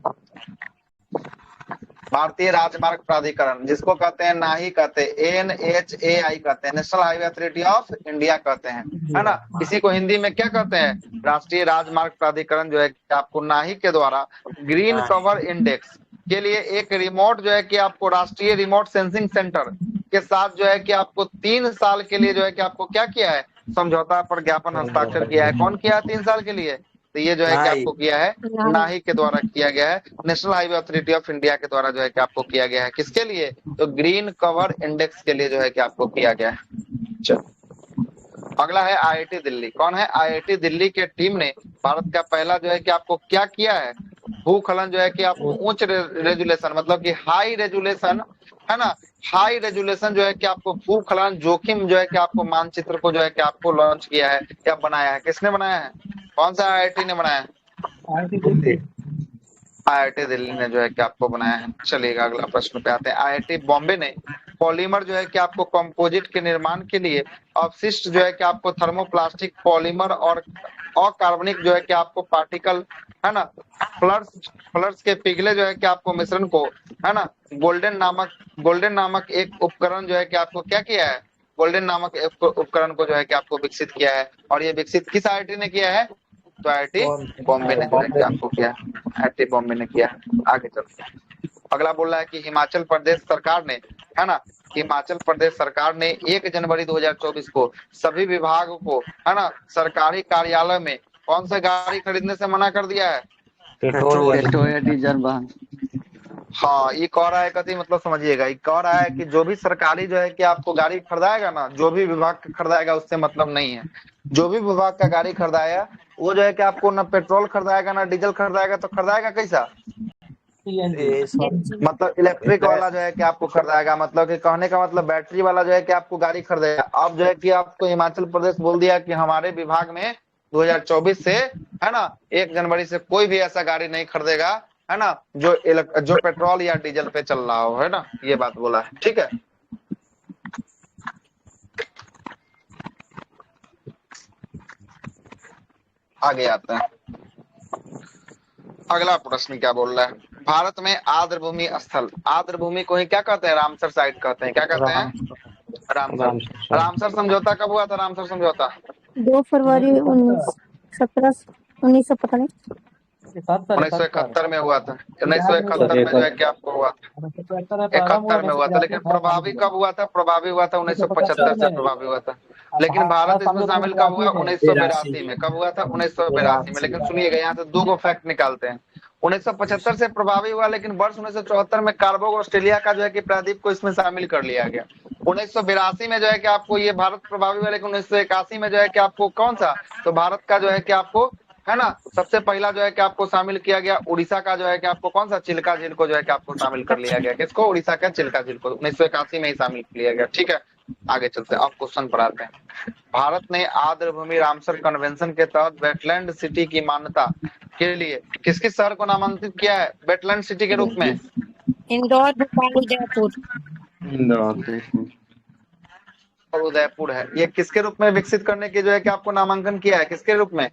भारतीय राजमार्ग प्राधिकरण, जिसको कहते हैं नाही कहते, NHAI कहते हैं, national highway authority of India कहते हैं, है ना। इसी को हिंदी में क्या कहते हैं? राष्ट्रीय राजमार्ग प्राधिकरण जो है कि आपको नाही के द्वारा ग्रीन कवर इंडेक्स के लिए एक रिमोट जो है कि आपको राष्ट्रीय रिमोट सेंसिंग सेंटर के साथ जो है कि आपको 3 साल के लिए जो है कि आपको क्या किया है? समझौता पर ज्ञापन हस्ताक्षर किया है। कौन किया है 3 साल के लिए? तो ये जो है कि आपको किया है नाही के द्वारा किया गया है, national highway authority of India के द्वारा जो है कि आपको किया गया है। किसके लिए? तो ग्रीन कवर इंडेक्स के लिए जो है कि आपको किया गया है। चलो अगला है IIT दिल्ली। कौन है? IIT दिल्ली के टीम ने भारत का पहला जो है कि आपको क्या किया है? भूखलन जो है कि आपको उच्च रेजुलेशन, मतलब कि हाई रेजुलेशन, है ना, हाई रेजुलेशन जो है कि आपको भूखलन जोखिम जो है कि आपको मानचित्र को जो है कि आपको लॉन्च किया है या बनाया है। किसने बनाया है? कौन सा IIT ने बनाया है? IIT दिल्ली ने जो है कि आपको बनाया है। चलिएगा अगला प्रश्न पे आते हैं। IIT बॉम्बे ने पॉलीमर जो है कि आपको कंपोजिट के निर्माण के लिए अवशिष्ट जो है कि आपको थर्मोप्लास्टिक पॉलीमर और अकार्बनिक जो है कि आपको पार्टिकल, है ना, फ्लर्स के पिघले जो है कि आपको मिश्रण को, है ना, गोल्डन नामक एक उपकरण जो है कि आपको क्या किया है? गोल्डन नामक एक उपकरण को जो है कि आपको विकसित किया है। और ये विकसित किस IIT ने किया है? तो IIT बॉम्बे ने जो है कि आपको किया है। IIT बॉम्बे ने किया है। आगे चलते हैं। अगला बोल रहा है कि हिमाचल प्रदेश सरकार ने, है ना, हिमाचल प्रदेश सरकार ने 1 जनवरी 2024 को सभी विभागों को, है ना, सरकारी कार्यालय में कौन सा गाड़ी खरीदने से मना कर दिया है? पेट्रोल या डीजल वाहन। हाँ, ये कह रहा है कथी, मतलब समझिएगा, ये कह रहा है कि जो भी सरकारी जो है कि आपको गाड़ी खरीदाएगा ना, जो भी विभाग खरीदाएगा उससे मतलब नहीं है। जो भी विभाग का गाड़ी खरीदाया वो जो है कि आपको ना पेट्रोल खरीदाएगा ना डीजल खरीदाएगा, तो खरीदाएगा कैसा? मतलब इलेक्ट्रिक वाला जो है कि आपको खरीदाएगा। मतलब कि कहने का मतलब बैटरी वाला जो है कि आपको गाड़ी खरीदेगा। अब जो है कि आपको हिमाचल प्रदेश बोल दिया कि हमारे विभाग में 2024 से, है ना, 1 जनवरी से कोई भी ऐसा गाड़ी नहीं खरीदेगा, है ना, जो पेट्रोल या डीजल पे चल रहा हो, है ना, ये बात बोला है। ठीक है, आगे आते हैं। अगला प्रश्न क्या बोल रहा है? भारत में आर्द्रभूमि स्थल, आर्द्रभूमि को ही क्या कहते हैं? रामसर साइट कहते हैं। क्या कहते हैं? रामसर। रामसर समझौता कब हुआ था? रामसर समझौता 2 फरवरी 1971 पता नहीं 1971 में हुआ था। 1971 में जो है कि आपको हुआ था, 71 में हुआ था। लेकिन प्रभावी कब हुआ था? प्रभावी हुआ था 1975 से प्रभावी हुआ था। लेकिन भारत इसमें शामिल कब हुआ? 1982 में। कब हुआ था? 1982 में। लेकिन सुनिएगा, यहाँ से 2 फैक्ट निकालते हैं। 1975 से प्रभावी हुआ, लेकिन वर्ष 1974 में कार्बोग ऑस्ट्रेलिया का जो है कि प्रायद्वीप को इसमें शामिल कर लिया गया। 1982 में जो है कि आपको ये भारत प्रभावी हुआ, लेकिन 1981 में जो है कि आपको कौन सा? तो भारत का जो है कि आपको, है ना, सबसे पहला जो है कि आपको शामिल किया गया उड़ीसा का जो है कि आपको कौन सा? चिल्का झील को जो है कि आपको शामिल कर लिया गया। किसको? उड़ीसा का चिल्का झील को 1981 में ही शामिल किया गया। ठीक है, आगे चलते हैं। अब क्वेश्चन पर आते हैं। भारत ने आर्द्रभूमि रामसर कन्वेंशन के तहत वेटलैंड सिटी की मान्यता के लिए किस किस शहर को नामांकित किया है वेटलैंड सिटी के रूप में? इंदौर, भोपाल, जयपुर। और उदयपुर है। ये किसके रूप में विकसित करने के जो है कि आपको नामांकन किया है? किसके रूप में?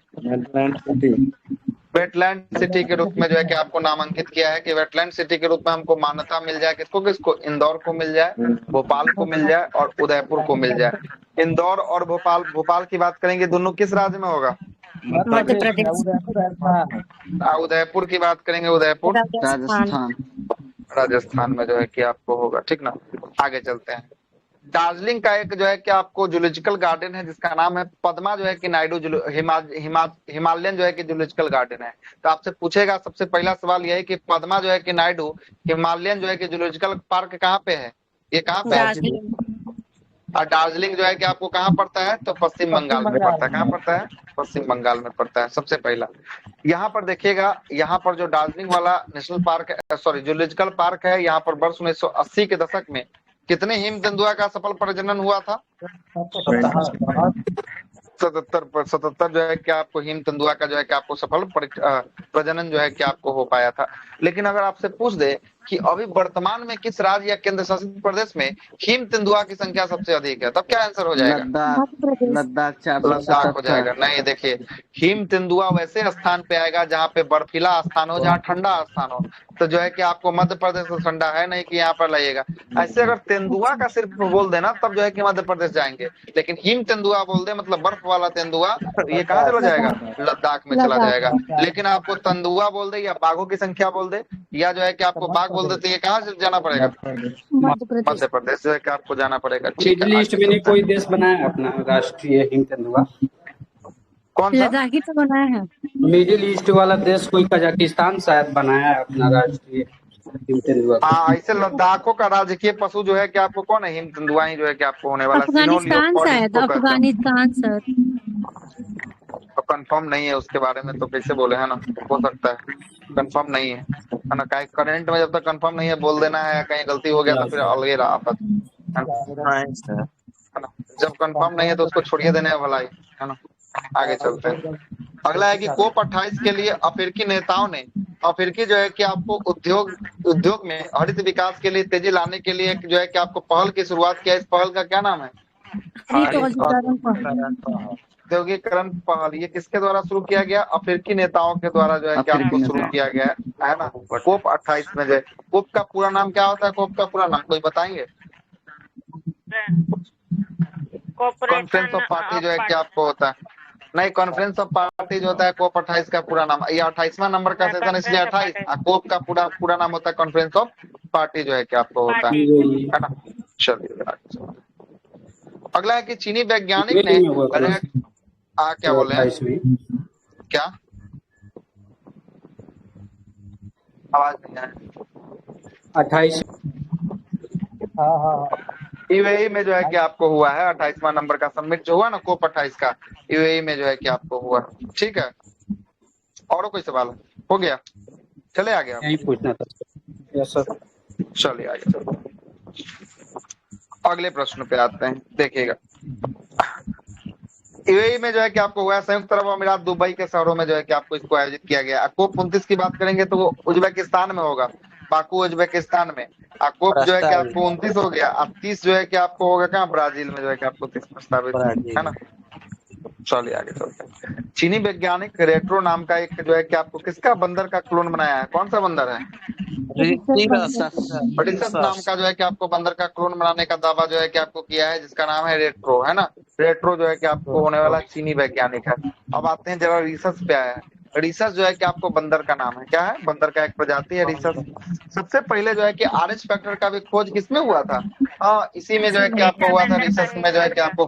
वेटलैंड सिटी के रूप में जो है कि आपको नामांकित किया है कि वेटलैंड सिटी के रूप में हमको मान्यता मिल जाए। किसको किसको? इंदौर को मिल जाए, भोपाल को मिल जाए और उदयपुर को मिल जाए। इंदौर और भोपाल, भोपाल की बात करेंगे, दोनों किस राज्य में होगा? मध्य प्रदेश। उदयपुर की बात करेंगे, उदयपुर राजस्थान। राजस्थान में जो है कि आपको होगा। ठीक ना, आगे चलते हैं। दार्जिलिंग का एक जो है कि आपको जूलॉजिकल गार्डन है जिसका नाम है पद्मा जो है कि नायडू हिमालयन जो है कि जूलॉजिकल गार्डन है। तो आपसे पूछेगा सबसे पहला सवाल यह है कि पद्मा जो है कि नायडू हिमालयन जो है कि जूलॉजिकल पार्क कहाँ पे है? ये कहाँ पे है? और दार्जिलिंग जो है कि आपको कहाँ पड़ता है? तो पश्चिम बंगाल में पड़ता है। कहाँ पड़ता है? पश्चिम बंगाल में पड़ता है। सबसे पहला यहाँ पर देखिएगा, यहाँ पर जो दार्जिलिंग वाला national park, sorry zoological park है, यहाँ पर वर्ष 1980 के दशक में कितने हिम तेंदुआ का सफल प्रजनन हुआ था? 77 जो है कि आपको हिम तेंदुआ का जो है कि आपको सफल प्रजनन जो है कि आपको हो पाया था। लेकिन अगर आपसे पूछ दे कि अभी वर्तमान में किस राज्य या केंद्र शासित प्रदेश में हिम तेंदुआ की संख्या सबसे अधिक है? तब क्या आंसर हो जाएगा? लद्दाख। मध्य प्रदेश। लद्दाख लद्दाख हो 477। जाएगा। नहीं, देखिए, हिम तेंदुआ वैसे स्थान पे आएगा जहाँ पे बर्फीला स्थान हो, जहाँ ठंडा स्थान हो। तो जो है कि आपको मध्य प्रदेश तो ठंडा है नहीं कि यहाँ पर लगेगा। ऐसे अगर तेंदुआ का सिर्फ बोल देना तब जो है कि मध्य प्रदेश जाएंगे, लेकिन हिम तेंदुआ बोल दे मतलब बर्फ वाला तेंदुआ, तो ये कहाँ चला जाएगा? लद्दाख में चला लद्दाख। जाएगा। लेकिन आपको तेंदुआ बोल दे या बाघों की संख्या बोल दे या जो है कि आपको बाघ बोल दे, तो ये कहाँ से जाना पड़ेगा? मध्य प्रदेश। मध्य प्रदेश जो है कि आपको जाना पड़ेगा। ठीक है, मिडिल ईस्ट आगे में नहीं चलते कोई हैं। देश बनाया है अपना राष्ट्रीय हिम तेंदुआ? कौन सा? लद्दाख ही तो बनाया है। मिडिल ईस्ट वाला देश कोई कजाकिस्तान शायद बनाया है अपना राष्ट्रीय हिम तेंदुआ। हाँ, ऐसे लद्दाखों का राजकीय पशु जो है कि आपको कौन है? हिम तेंदुआ ही जो है कि आपको होने वाला। अफगानिस्तान शायद, अफगानिस्तान सर। कंफर्म नहीं है उसके बारे में, तो कैसे बोले, है ना? हो सकता है, कंफर्म नहीं है ना? कहीं करंट में जब तक कंफर्म नहीं है बोल देना है, कहीं गलती हो गया तो फिर अलगे रहा आफत, है ना? जब कंफर्म नहीं है तो उसको छोड़िए देने है भलाई, है ना? आगे चलते हैं। अगला है कि कोप 28 के लिए अफ्रीकी नेताओं ने अफ्रीकी जो है कि आपको उद्योग में हरित विकास के लिए तेजी लाने के लिए जो है कि आपको पहल की शुरुआत किया। इस पहल का क्या नाम है? औद्योगिकरण पहल। ये किसके द्वारा शुरू किया गया? अफ्रीकी नेताओं के द्वारा जो है कि आपको शुरू किया गया है ना? कोप 28 में जो है। कोप का पूरा नाम क्या होता है? कोप का पूरा नाम कोई बताएंगे? कॉन्फ्रेंस ऑफ पार्टी जो है कि आपको होता है। नहीं, कॉन्फ्रेंस ऑफ पार्टी जो होता है कोप 28 का पूरा नाम। ये 28वां नंबर का सेशन इसलिए 28। कोप का पूरा नाम होता है कॉन्फ्रेंस ऑफ पार्टी जो है कि आपको होता है ना? चलिए अगला है कि चीनी वैज्ञानिक ने क्या बोले हैं? क्या आवाज नहीं आ रही? 28 यूएई में जो है कि आपको हुआ है 28वां नंबर का समिट जो हुआ ना कोप 28 का, यूएई में जो है कि आपको हुआ। ठीक है, और कोई सवाल हो गया? चले आगे आप। यही पूछना था। Yes sir. चलिए आगे चलते हैं। अगले प्रश्न पे आते हैं, देखिएगा। यूएई में जो है कि आपको हुआ है, संयुक्त अरब अमीरात दुबई के शहरों में जो है कि आपको इसको आयोजित किया गया। कोप 29 की बात करेंगे तो वो उज्बेकिस्तान में होगा, बाकू उज्बेकिस्तान में। कोप जो है कि आपको 29 हो गया। अब 30 जो है कि आपको होगा कहाँ? ब्राजील में जो है कि आपको 30 प्रस्तावित है ना? चलिए आगे चलते हैं। चीनी वैज्ञानिक रेट्रो नाम का एक जो है कि आपको किसका बंदर का क्लोन बनाया है? कौन सा बंदर है? रिसस नाम का जो है कि आपको बंदर का क्लोन बनाने का दावा जो है कि आपको किया है, जिसका नाम है रेट्रो, है ना? रेट्रो जो है कि आपको होने वाला चीनी वैज्ञानिक है। अब आते हैं जरा रिसस पे आया है। रिसस जो है कि आपको बंदर का नाम है, क्या है? बंदर का एक प्रजाति है रिसस। सबसे पहले जो है कि RH फैक्टर का भी खोज किसमें हुआ था? इसी में जो है कि आपको हुआ था, रिसस में जो है कि आपको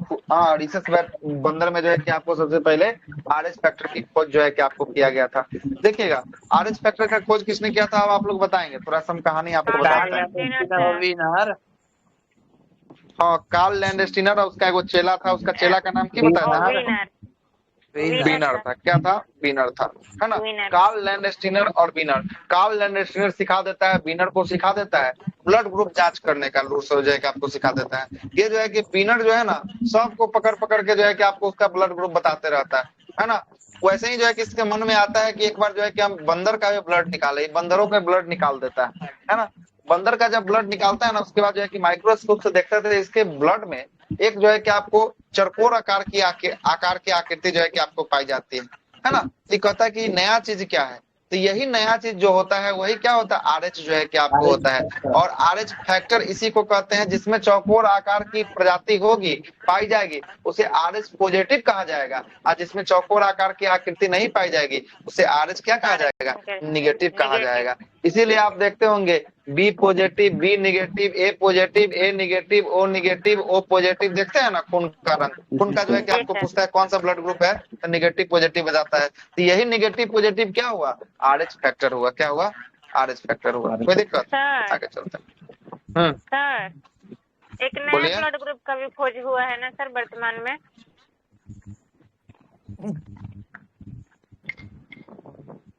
रिसस बंदर में जो है कि आपको सबसे पहले RH फैक्टर की खोज जो है कि आपको किया गया था। देखिएगा, RH फैक्टर का खोज किसने किया था? अब आप लोग बताएंगे, थोड़ा सा हम कहानी आपको बताते हैं। हाँ, कार्ल लैंडस्टीनर और उसका एक चेला था, उसका चेला का नाम क्या बताया था? बीनर था। क्या था? बीनर था, है ना? कार्ल लैंडस्टीनर और बीनर। कार्ल लैंडस्टीनर सिखा देता है, बीनर को सिखा देता है ब्लड ग्रुप जांच करने का लूर से जो है कि आपको सिखा देता है। ये जो है कि बीनर जो है ना, सबको पकड़ पकड़ के जो है कि आपको उसका ब्लड ग्रुप बताते रहता है ना? वैसे ही जो है कि इसके मन में आता है कि एक बार जो है कि हम बंदर का भी ब्लड निकाले। बंदरों का ब्लड निकाल देता है ना? बंदर का जब ब्लड निकालता है ना, उसके बाद जो है कि माइक्रोस्कोप से देखते थे इसके ब्लड में एक जो है कि आपको चरकोर आकार की आकृति जो है कि आपको पाई जाती है ना? ये कहता है कि नया चीज क्या है? तो यही नया चीज जो होता है वही क्या होता है? RH जो है कि आपको होता है। और RH फैक्टर इसी को कहते हैं, जिसमें चौकोर आकार की प्रजाति होगी, पाई जाएगी, उसे RH पॉजिटिव कहा जाएगा। और जिसमें चौकोर आकार की आकृति नहीं पाई जाएगी उसे RH क्या कहा जाएगा? निगेटिव कहा जाएगा। इसीलिए आप देखते होंगे B positive, B negative, A positive, A negative, O negative, O positive. देखते हैं ना खून का रंग? खून का जो है कि आपको पूछता है कौन सा ब्लड ग्रुप है, तो निगेटिव पॉजिटिव बताता है। तो यही निगेटिव पॉजिटिव क्या हुआ? RH फैक्टर हुआ। क्या हुआ? RH फैक्टर हुआ। कोई दिक्कत? आगे चलते हैं। सर, एक नया ब्लड ग्रुप का भी खोज हुआ है ना सर वर्तमान में?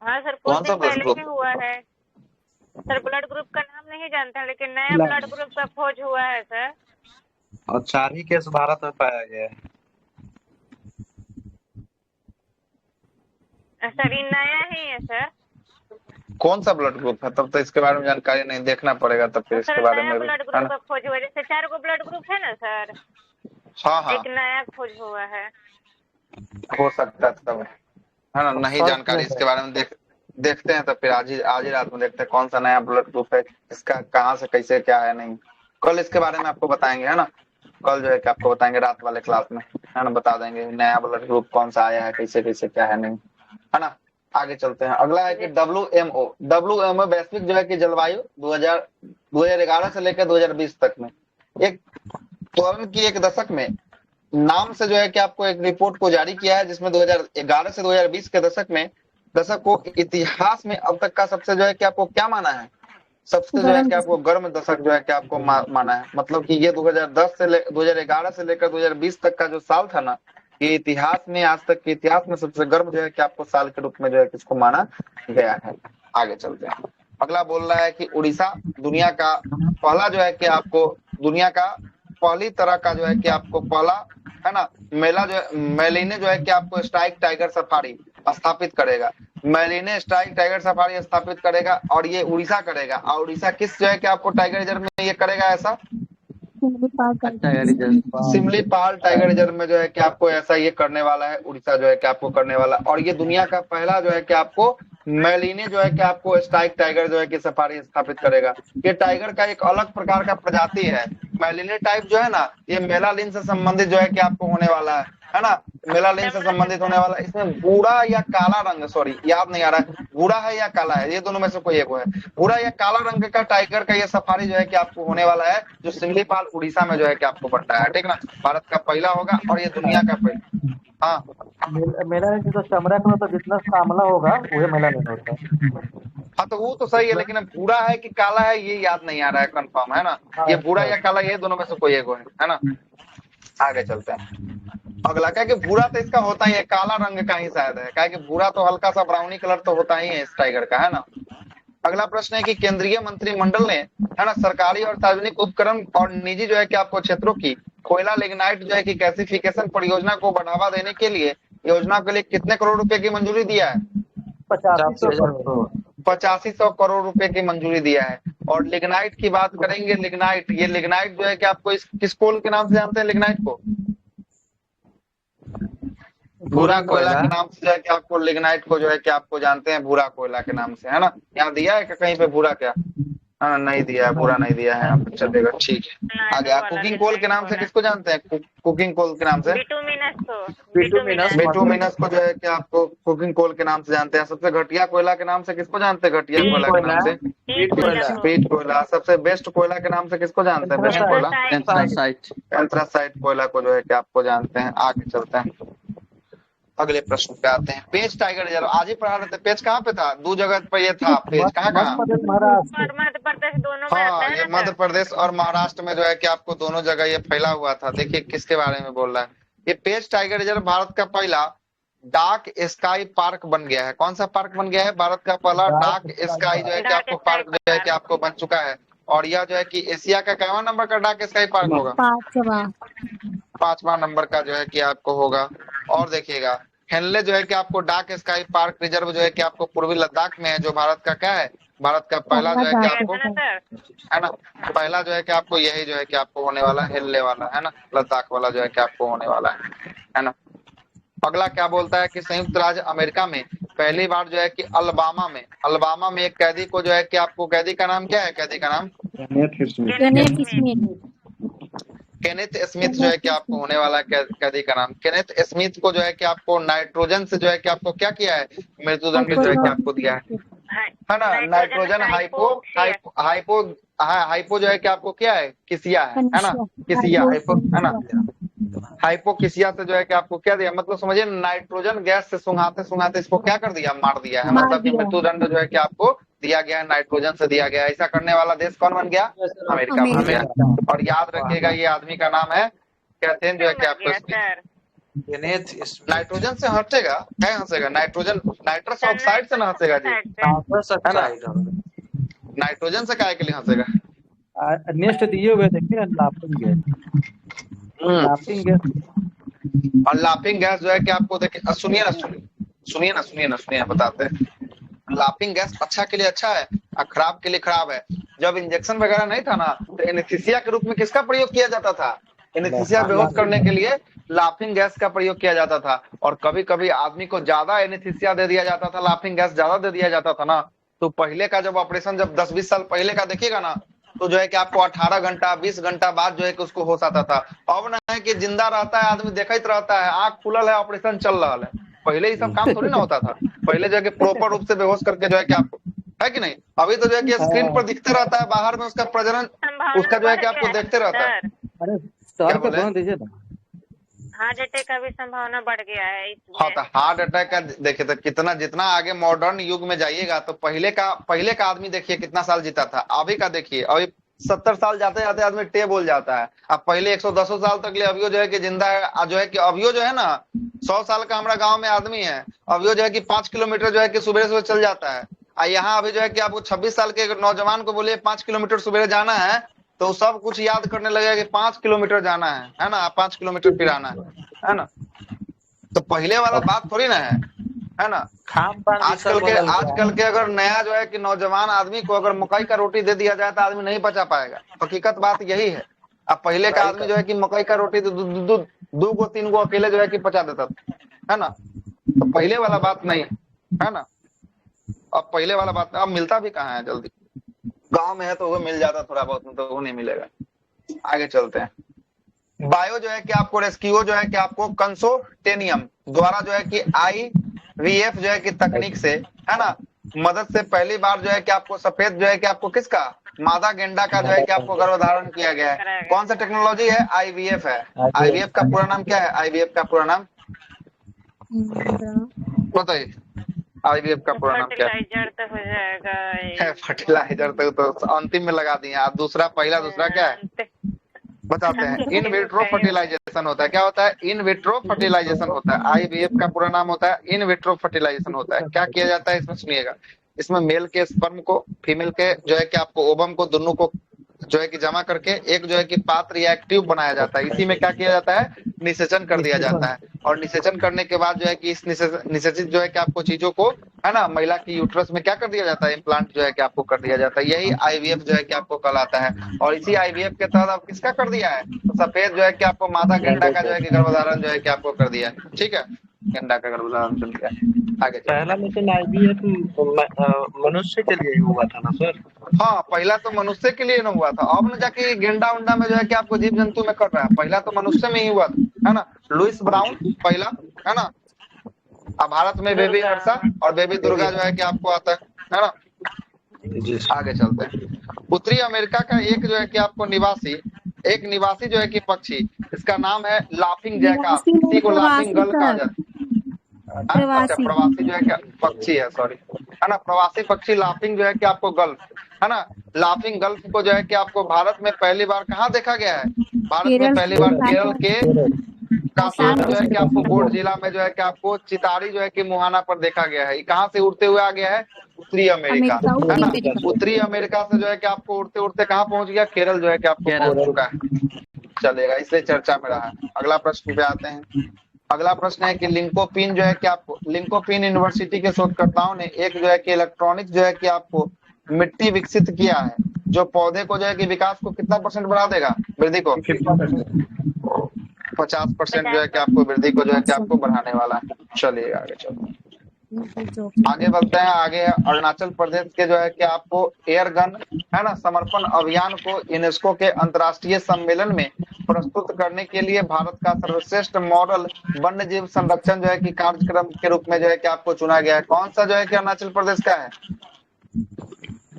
हाँ सर, कुछ दिन पहले ही हुआ है सर। ब्लड ग्रुप का नाम नहीं जानते हैं, लेकिन नया ब्लड ग्रुप का खोज हुआ है सर। और 4 ही केस भारत में पाया गया है सर ये नया ही है सर। कौन सा ब्लड ग्रुप है? तब तो इसके बारे में जानकारी नहीं, देखना पड़ेगा तब फिर तो इसके सर बारे नया में भी, ब्लड है ग्रुप ना? का खोज हुआ, जैसे 4 गो ब्लड ग्रुप है ना सर, हाँ हाँ, एक नया खोज हुआ है। हो सकता है तब, है ना? नहीं जानकारी इसके बारे में, देखते हैं तो फिर आज ही रात में देखते हैं कौन सा नया ब्लड ग्रुप है, इसका कहाँ से कैसे क्या है। नहीं, कल इसके बारे में आपको बताएंगे, है ना? कल जो है कि आपको बताएंगे रात वाले क्लास में, है ना? बता देंगे नया ब्लड ग्रुप कौन सा आया है, कैसे कैसे क्या है, नहीं, है ना? आगे चलते हैं। अगला है कि WMO वैश्विक जो है कि जलवायु 2011 से लेकर 2020 तक में एक तुलन की एक दशक में नाम से जो है कि आपको एक रिपोर्ट को जारी किया है, जिसमें 2011 से 2020 के दशक को इतिहास में अब तक का सबसे जो है कि आपको क्या माना है, सबसे जो है कि आपको गर्म दशक जो है कि आपको माना है। मतलब कि ये 2011 से लेकर 2020 तक का जो साल था ना, ये इतिहास में, आज तक के इतिहास में सबसे गर्म जो है कि आपको साल के रूप में जो है किसको माना गया है। आगे चलते हैं। अगला बोल रहा है कि उड़ीसा दुनिया का पहला जो है कि आपको दुनिया का पहली तरह का जो है कि आपको पहला, है ना, मेला जो है, मेलिने जो है कि आपको स्ट्राइक टाइगर सफारी स्थापित करेगा। मेलिने स्ट्राइक टाइगर सफारी स्थापित करेगा और ये उड़ीसा करेगा। और उड़ीसा किस जो है कि आपको टाइगर रिजर्व में ये करेगा ऐसा? सिमलीपाल टाइगर रिजर्व में जो है कि आपको ऐसा ये करने वाला है, उड़ीसा जो है कि आपको करने वाला। और ये दुनिया का पहला जो है कि आपको मेलिने जो है कि आपको स्ट्राइक टाइगर जो है कि सफारी स्थापित करेगा। ये टाइगर का एक अलग प्रकार का प्रजाति है। मेलिने टाइप जो है ना, ये मेलालिन से संबंधित जो है कि आपको होने वाला है ना? मेलालिन से संबंधित होने वाला। इसमें भूरा या काला रंग, सॉरी याद नहीं आ रहा है, भूरा है या काला है, ये दोनों में से कोई एक है। भूरा या काला रंग का टाइगर का ये सफारी जो है कि आपको होने वाला है, जो सिमलीपाल उड़ीसा में जो है कि आपको पड़ता है, ठीक ना? भारत का पहला होगा और ये दुनिया का पहला। हाँ मेला नहीं तो चमड़ा का तो जितना सामला होगा वही मेला नहीं होता है। हाँ, तो वो तो सही है, लेकिन अब भूरा है कि काला है ये याद नहीं आ रहा है कंफर्म, है ना? ये भूरा या काला, ये दोनों में से कोई एक है ना? आगे चलते हैं। अगला क्या कि भूरा तो इसका होता ही है, काला रंग का ही शायद है, क्या कि भूरा तो हल्का सा ब्राउनी कलर तो होता ही है इस टाइगर का, है ना? अगला प्रश्न है कि केंद्रीय मंत्रिमंडल ने, है ना, सरकारी और सार्वजनिक उपक्रम और निजी जो है कि आपको क्षेत्रों की कोयला लिग्नाइट जो है कि गैसिफिकेशन परियोजना को बढ़ावा देने के लिए योजना के लिए कितने करोड़ रुपए की मंजूरी दिया है? 8500 करोड़ रुपए की मंजूरी दिया है। और लिग्नाइट की बात करेंगे, लिग्नाइट, ये लिग्नाइट जो है कि आपको किस कोल के नाम से जानते हैं लिग्नाइट को? भूरा कोयला के नाम से जो है कि आपको लिग्नाइट को जो है कि आपको जानते हैं भूरा कोयला के नाम से, है ना? यहाँ दिया है कहीं पे भूरा? क्या हाँ, नहीं दिया है, भूरा नहीं दिया है, आपको चलेगा, ठीक है। आगे कुकिंग कोल के नाम से किसको जानते हैं? कुकिंग कोल के नाम से बिटुमिनस को जो है कि आपको कुकिंग कोल के नाम से जानते हैं। सबसे घटिया कोयला के नाम से किसको जानते हैं? घटिया कोयला के नाम से पीट कोयला। सबसे बेस्ट कोयला के नाम से किसको जानते हैं? बेस्ट कोयला एंथ्रासाइट कोयला को जो है कि आपको जानते हैं। आगे चलते हैं, अगले प्रश्न पे आते हैं। पेज टाइगर रिजर्व आज ही पढ़ा रहे थे, पेज कहाँ पे था? 2 जगह पे ये था पेज, कहाँ? मध्य प्रदेश दोनों में आता हाँ, है ये मध्य प्रदेश और महाराष्ट्र में जो है कि आपको दोनों जगह ये फैला हुआ था। देखिए किसके बारे में बोल रहा है। ये पेज टाइगर रिजर्व भारत का पहला डार्क स्काई पार्क बन गया है। कौन सा पार्क बन गया है? भारत का पहला डार्क स्काई जो है कि आपको पार्क जो है कि आपको बन चुका है। और यह जो है कि एशिया का कैवा नंबर का डार्क स्काई पार्क होगा? 5वां नंबर का जो है कि आपको होगा। और देखिएगा हेनले जो है कि आपको डार्क स्काई पार्क रिजर्व जो है कि आपको पूर्वी लद्दाख में है, जो भारत का क्या है? भारत का पहला जो है कि आपको, है ना, पहला जो है कि आपको यही जो है कि आपको होने वाला है, हेनले वाला, है ना, लद्दाख वाला जो है कि आपको होने वाला है ना? अगला क्या बोलता है कि संयुक्त राज्य अमेरिका में पहली बार जो है कि अलबामा में एक कैदी को जो है कि आपको, कैदी का नाम क्या है? कैदी का नाम केनेथ स्मिथ जो है कि आपको होने वाला है। कैदी का नाम केनेथ स्मिथ को जो है कि आपको नाइट्रोजन से जो है कि आपको क्या किया है? मृत्युदंड जो है कि आपको दिया है ना? नाइट्रोजन हाइपो जो है कि आपको क्या है? किसिया है ना? किसिया हाइपो, है ना? हाइपोकिसिया से जो है कि आपको क्या दिया? मतलब समझिए नाइट्रोजन गैस से सुंघाते इसको क्या कर दिया? मार दिया है। मतलब कि मृत्युदंड जो है कि आपको दिया गया है, नाइट्रोजन से दिया गया। ऐसा करने वाला देश कौन बन गया? अमेरिका बन गया। और याद रखिएगा ये आदमी का नाम है कैथेन जो है कि आपको नाइट्रोजन से हटेगा, क्या हंसेगा? नाइट्रोजन नाइट्रस ऑक्साइड से ना हंसेगा जी, है ना? नाइट्रोजन से काय के लिए हंसेगा? नेक्स्ट दिए हुए देखिए लाफिंग गैस। और लाफिंग गैस जो है कि आपको देखिए, सुनिए ना बताते हैं। लाफिंग गैस अच्छा के लिए अच्छा है और खराब के लिए खराब है। जब इंजेक्शन वगैरह नहीं था ना, तो एनेस्थीसिया के रूप में किसका प्रयोग किया जाता था? एनेस्थीसिया बेहोश करने के लिए लाफिंग गैस का प्रयोग किया जाता था। और कभी कभी आदमी को ज्यादा एनेस्थीसिया दे दिया जाता था, लाफिंग गैस ज्यादा दे दिया जाता था ना, तो पहले का जब ऑपरेशन जब 10-20 साल पहले का देखिएगा ना, तो जो है कि आपको 18 घंटा 20 घंटा बाद जो है कि उसको होश आता था। अब ना है कि जिंदा रहता है आदमी, देखते रहता है, आंख खुलल है, ऑपरेशन चल रहा है। पहले ये सब काम थोड़ी ना होता था। पहले जो है कि प्रॉपर रूप से बेहोश करके जो है कि आपको, है कि नहीं? अभी तो जो है कि स्क्रीन पर दिखते रहता है, बाहर में उसका प्रजनन उसका जो है कि आपको देखते रहता है। अरे क्या सर के बोले? सुना दीजिए ना। हार्ट अटैक का भी संभावना बढ़ गया है हाँ, इसमें। तो हार्ट अटैक का देखिए, तो कितना जितना आगे मॉडर्न युग में जाइएगा, तो पहले का आदमी देखिए कितना साल जीता था, अभी का देखिए, अभी 70 साल जाते जाते आदमी टे बोल जाता है। अब पहले 110 साल तक ले अभियो जो है कि जिंदा है, जो है कि अभियो जो है ना 100 साल का हमारा गांव में आदमी है, अभियो जो है कि 5 किलोमीटर जो है कि सुबह सुबह चल जाता है। यहाँ अभी जो है कि आपको 26 साल के नौजवान को बोलिए 5 किलोमीटर सुबह जाना है, तो सब कुछ याद करने लगेगा कि 5 किलोमीटर जाना है ना, 5 किलोमीटर फिर आना है ना। तो पहले वाला बात थोड़ी ना है ना। आजकल के अगर नया जो है कि नौजवान आदमी को अगर मकई का रोटी दे दिया जाए तो आदमी नहीं पचा पाएगा। हकीकत बात यही है। अब पहले का आदमी जो है कि मकई का रोटी तो 2-3 गो अकेले जो है कि पचा देता था, है ना। तो पहले वाला बात नहीं है ना। अब पहले वाला बात अब मिलता भी कहाँ है जल्दी। गांव में है तो वो मिल जाता थोड़ा बहुत, तो वो नहीं मिलेगा। आगे चलते हैं। बायो जो है कि आपको रेस्क्यू जो है कि आपको कंसोटेनियम द्वारा जो है कि IVF जो है कि तकनीक से, है ना, मदद से पहली बार जो है कि आपको सफेद जो है कि आपको किसका, मादा गेंडा का जो है कि आपको गर्भधारण किया गया है। कौन सा टेक्नोलॉजी है? IVF है। IVF का पूरा नाम क्या है? IVF का पूरा नाम बताइए। IVF का पूरा नाम क्या है? फर्टिलाइजर तो हो जाएगा। फर्टिलाइजर तो अंतिम में लगा दिए आप। दूसरा क्या है बताते हैं? इन विट्रो फर्टिलाइजेशन होता है। क्या होता है? इन विट्रो फर्टिलाइजेशन होता है। IVF का पूरा नाम होता है इन विट्रो फर्टिलाइजेशन होता है। क्या किया जाता है इसमें? सुनिएगा। इसमें मेल के स्पर्म को फीमेल के जो है कि आपको ओवम को दोनों को जो है कि जमा करके एक जो है कि पात्र या एक ट्यूब बनाया जाता है। इसी में क्या किया जाता है? निषेचन कर दिया जाता है। और निषेचन करने के बाद जो है कि इस निषेचित जो है कि आपको चीजों को, है ना, महिला की यूट्रस में क्या कर दिया जाता है? इम्प्लांट जो है कि आपको कर दिया जाता है। यही IVF जो है कि आपको कहलाता है। और इसी IVF के तहत आप किसका कर दिया है? तो सफेद जो है कि आपको मादा गेंडा का जो है कि गर्भधारण जो है कि आपको कर दिया है। ठीक है, गेंडा का गर्भधारण कर दिया। आगे पहला लेकिन IVF मनुष्य के लिए ही हुआ था ना सर? हाँ, पहला तो मनुष्य के लिए न हुआ था। अब न जाके गेंडा उंडा में जो है कि आपको जीव जंतु में कर रहा है। पहला तो मनुष्य में ही हुआ था, है ना। लुइस ब्राउन पहला, है ना। अब भारत में बेबी हर्षा और बेबी दुर्गा जो है कि आपको आता है ना। आगे चलते हैं। उत्तरी अमेरिका का एक जो है कि आपको एक निवासी जो है कि पक्षी, इसका नाम है लाफिंग जैकास। इसी को लाफिंग गल कहा जाता है। अच्छा, प्रवासी जो है क्या पक्षी है, सॉरी, है ना। प्रवासी पक्षी लाफिंग जो है कि आपको गल्फ, है ना। लाफिंग गल्फ को जो है कि आपको भारत में पहली बार कहाँ देखा गया है? भारत में पहली बार केरल के कासार जो है कि आपको गोंड जिला में जो है कि आपको चितारी जो है कि मुहाना पर देखा गया है। ये कहाँ से उड़ते हुए आ गया है? उत्तरी अमेरिका, है ना। उत्तरी अमेरिका से जो है कि आपको उड़ते उड़ते कहाँ पहुंच गया? केरल जो है कि आपको पहुंच चुका है। चलेगा, इसलिए चर्चा में रहा। अगला प्रश्न पे आते हैं। अगला प्रश्न है कि लिंकोपिन जो है कि आपको, लिंकोपिन यूनिवर्सिटी के शोधकर्ताओं ने एक जो है कि इलेक्ट्रॉनिक जो है कि आपको मिट्टी विकसित किया है, जो पौधे को जो है कि विकास को कितना % बढ़ा देगा? वृद्धि को 50% जो है कि आपको वृद्धि को जो है कि आपको बढ़ाने वाला है। चलिए आगे चलते हैं। आगे बढ़ते हैं। आगे अरुणाचल प्रदेश के जो है कि आपको एयर गन, है ना, समर्पण अभियान को यूनेस्को के अंतर्राष्ट्रीय सम्मेलन में प्रस्तुत करने के लिए भारत का सर्वश्रेष्ठ मॉडल वन्य जीव संरक्षण जो है कि कार्यक्रम के रूप में जो है कि आपको चुना गया है। कौन सा जो है कि अरुणाचल प्रदेश का है?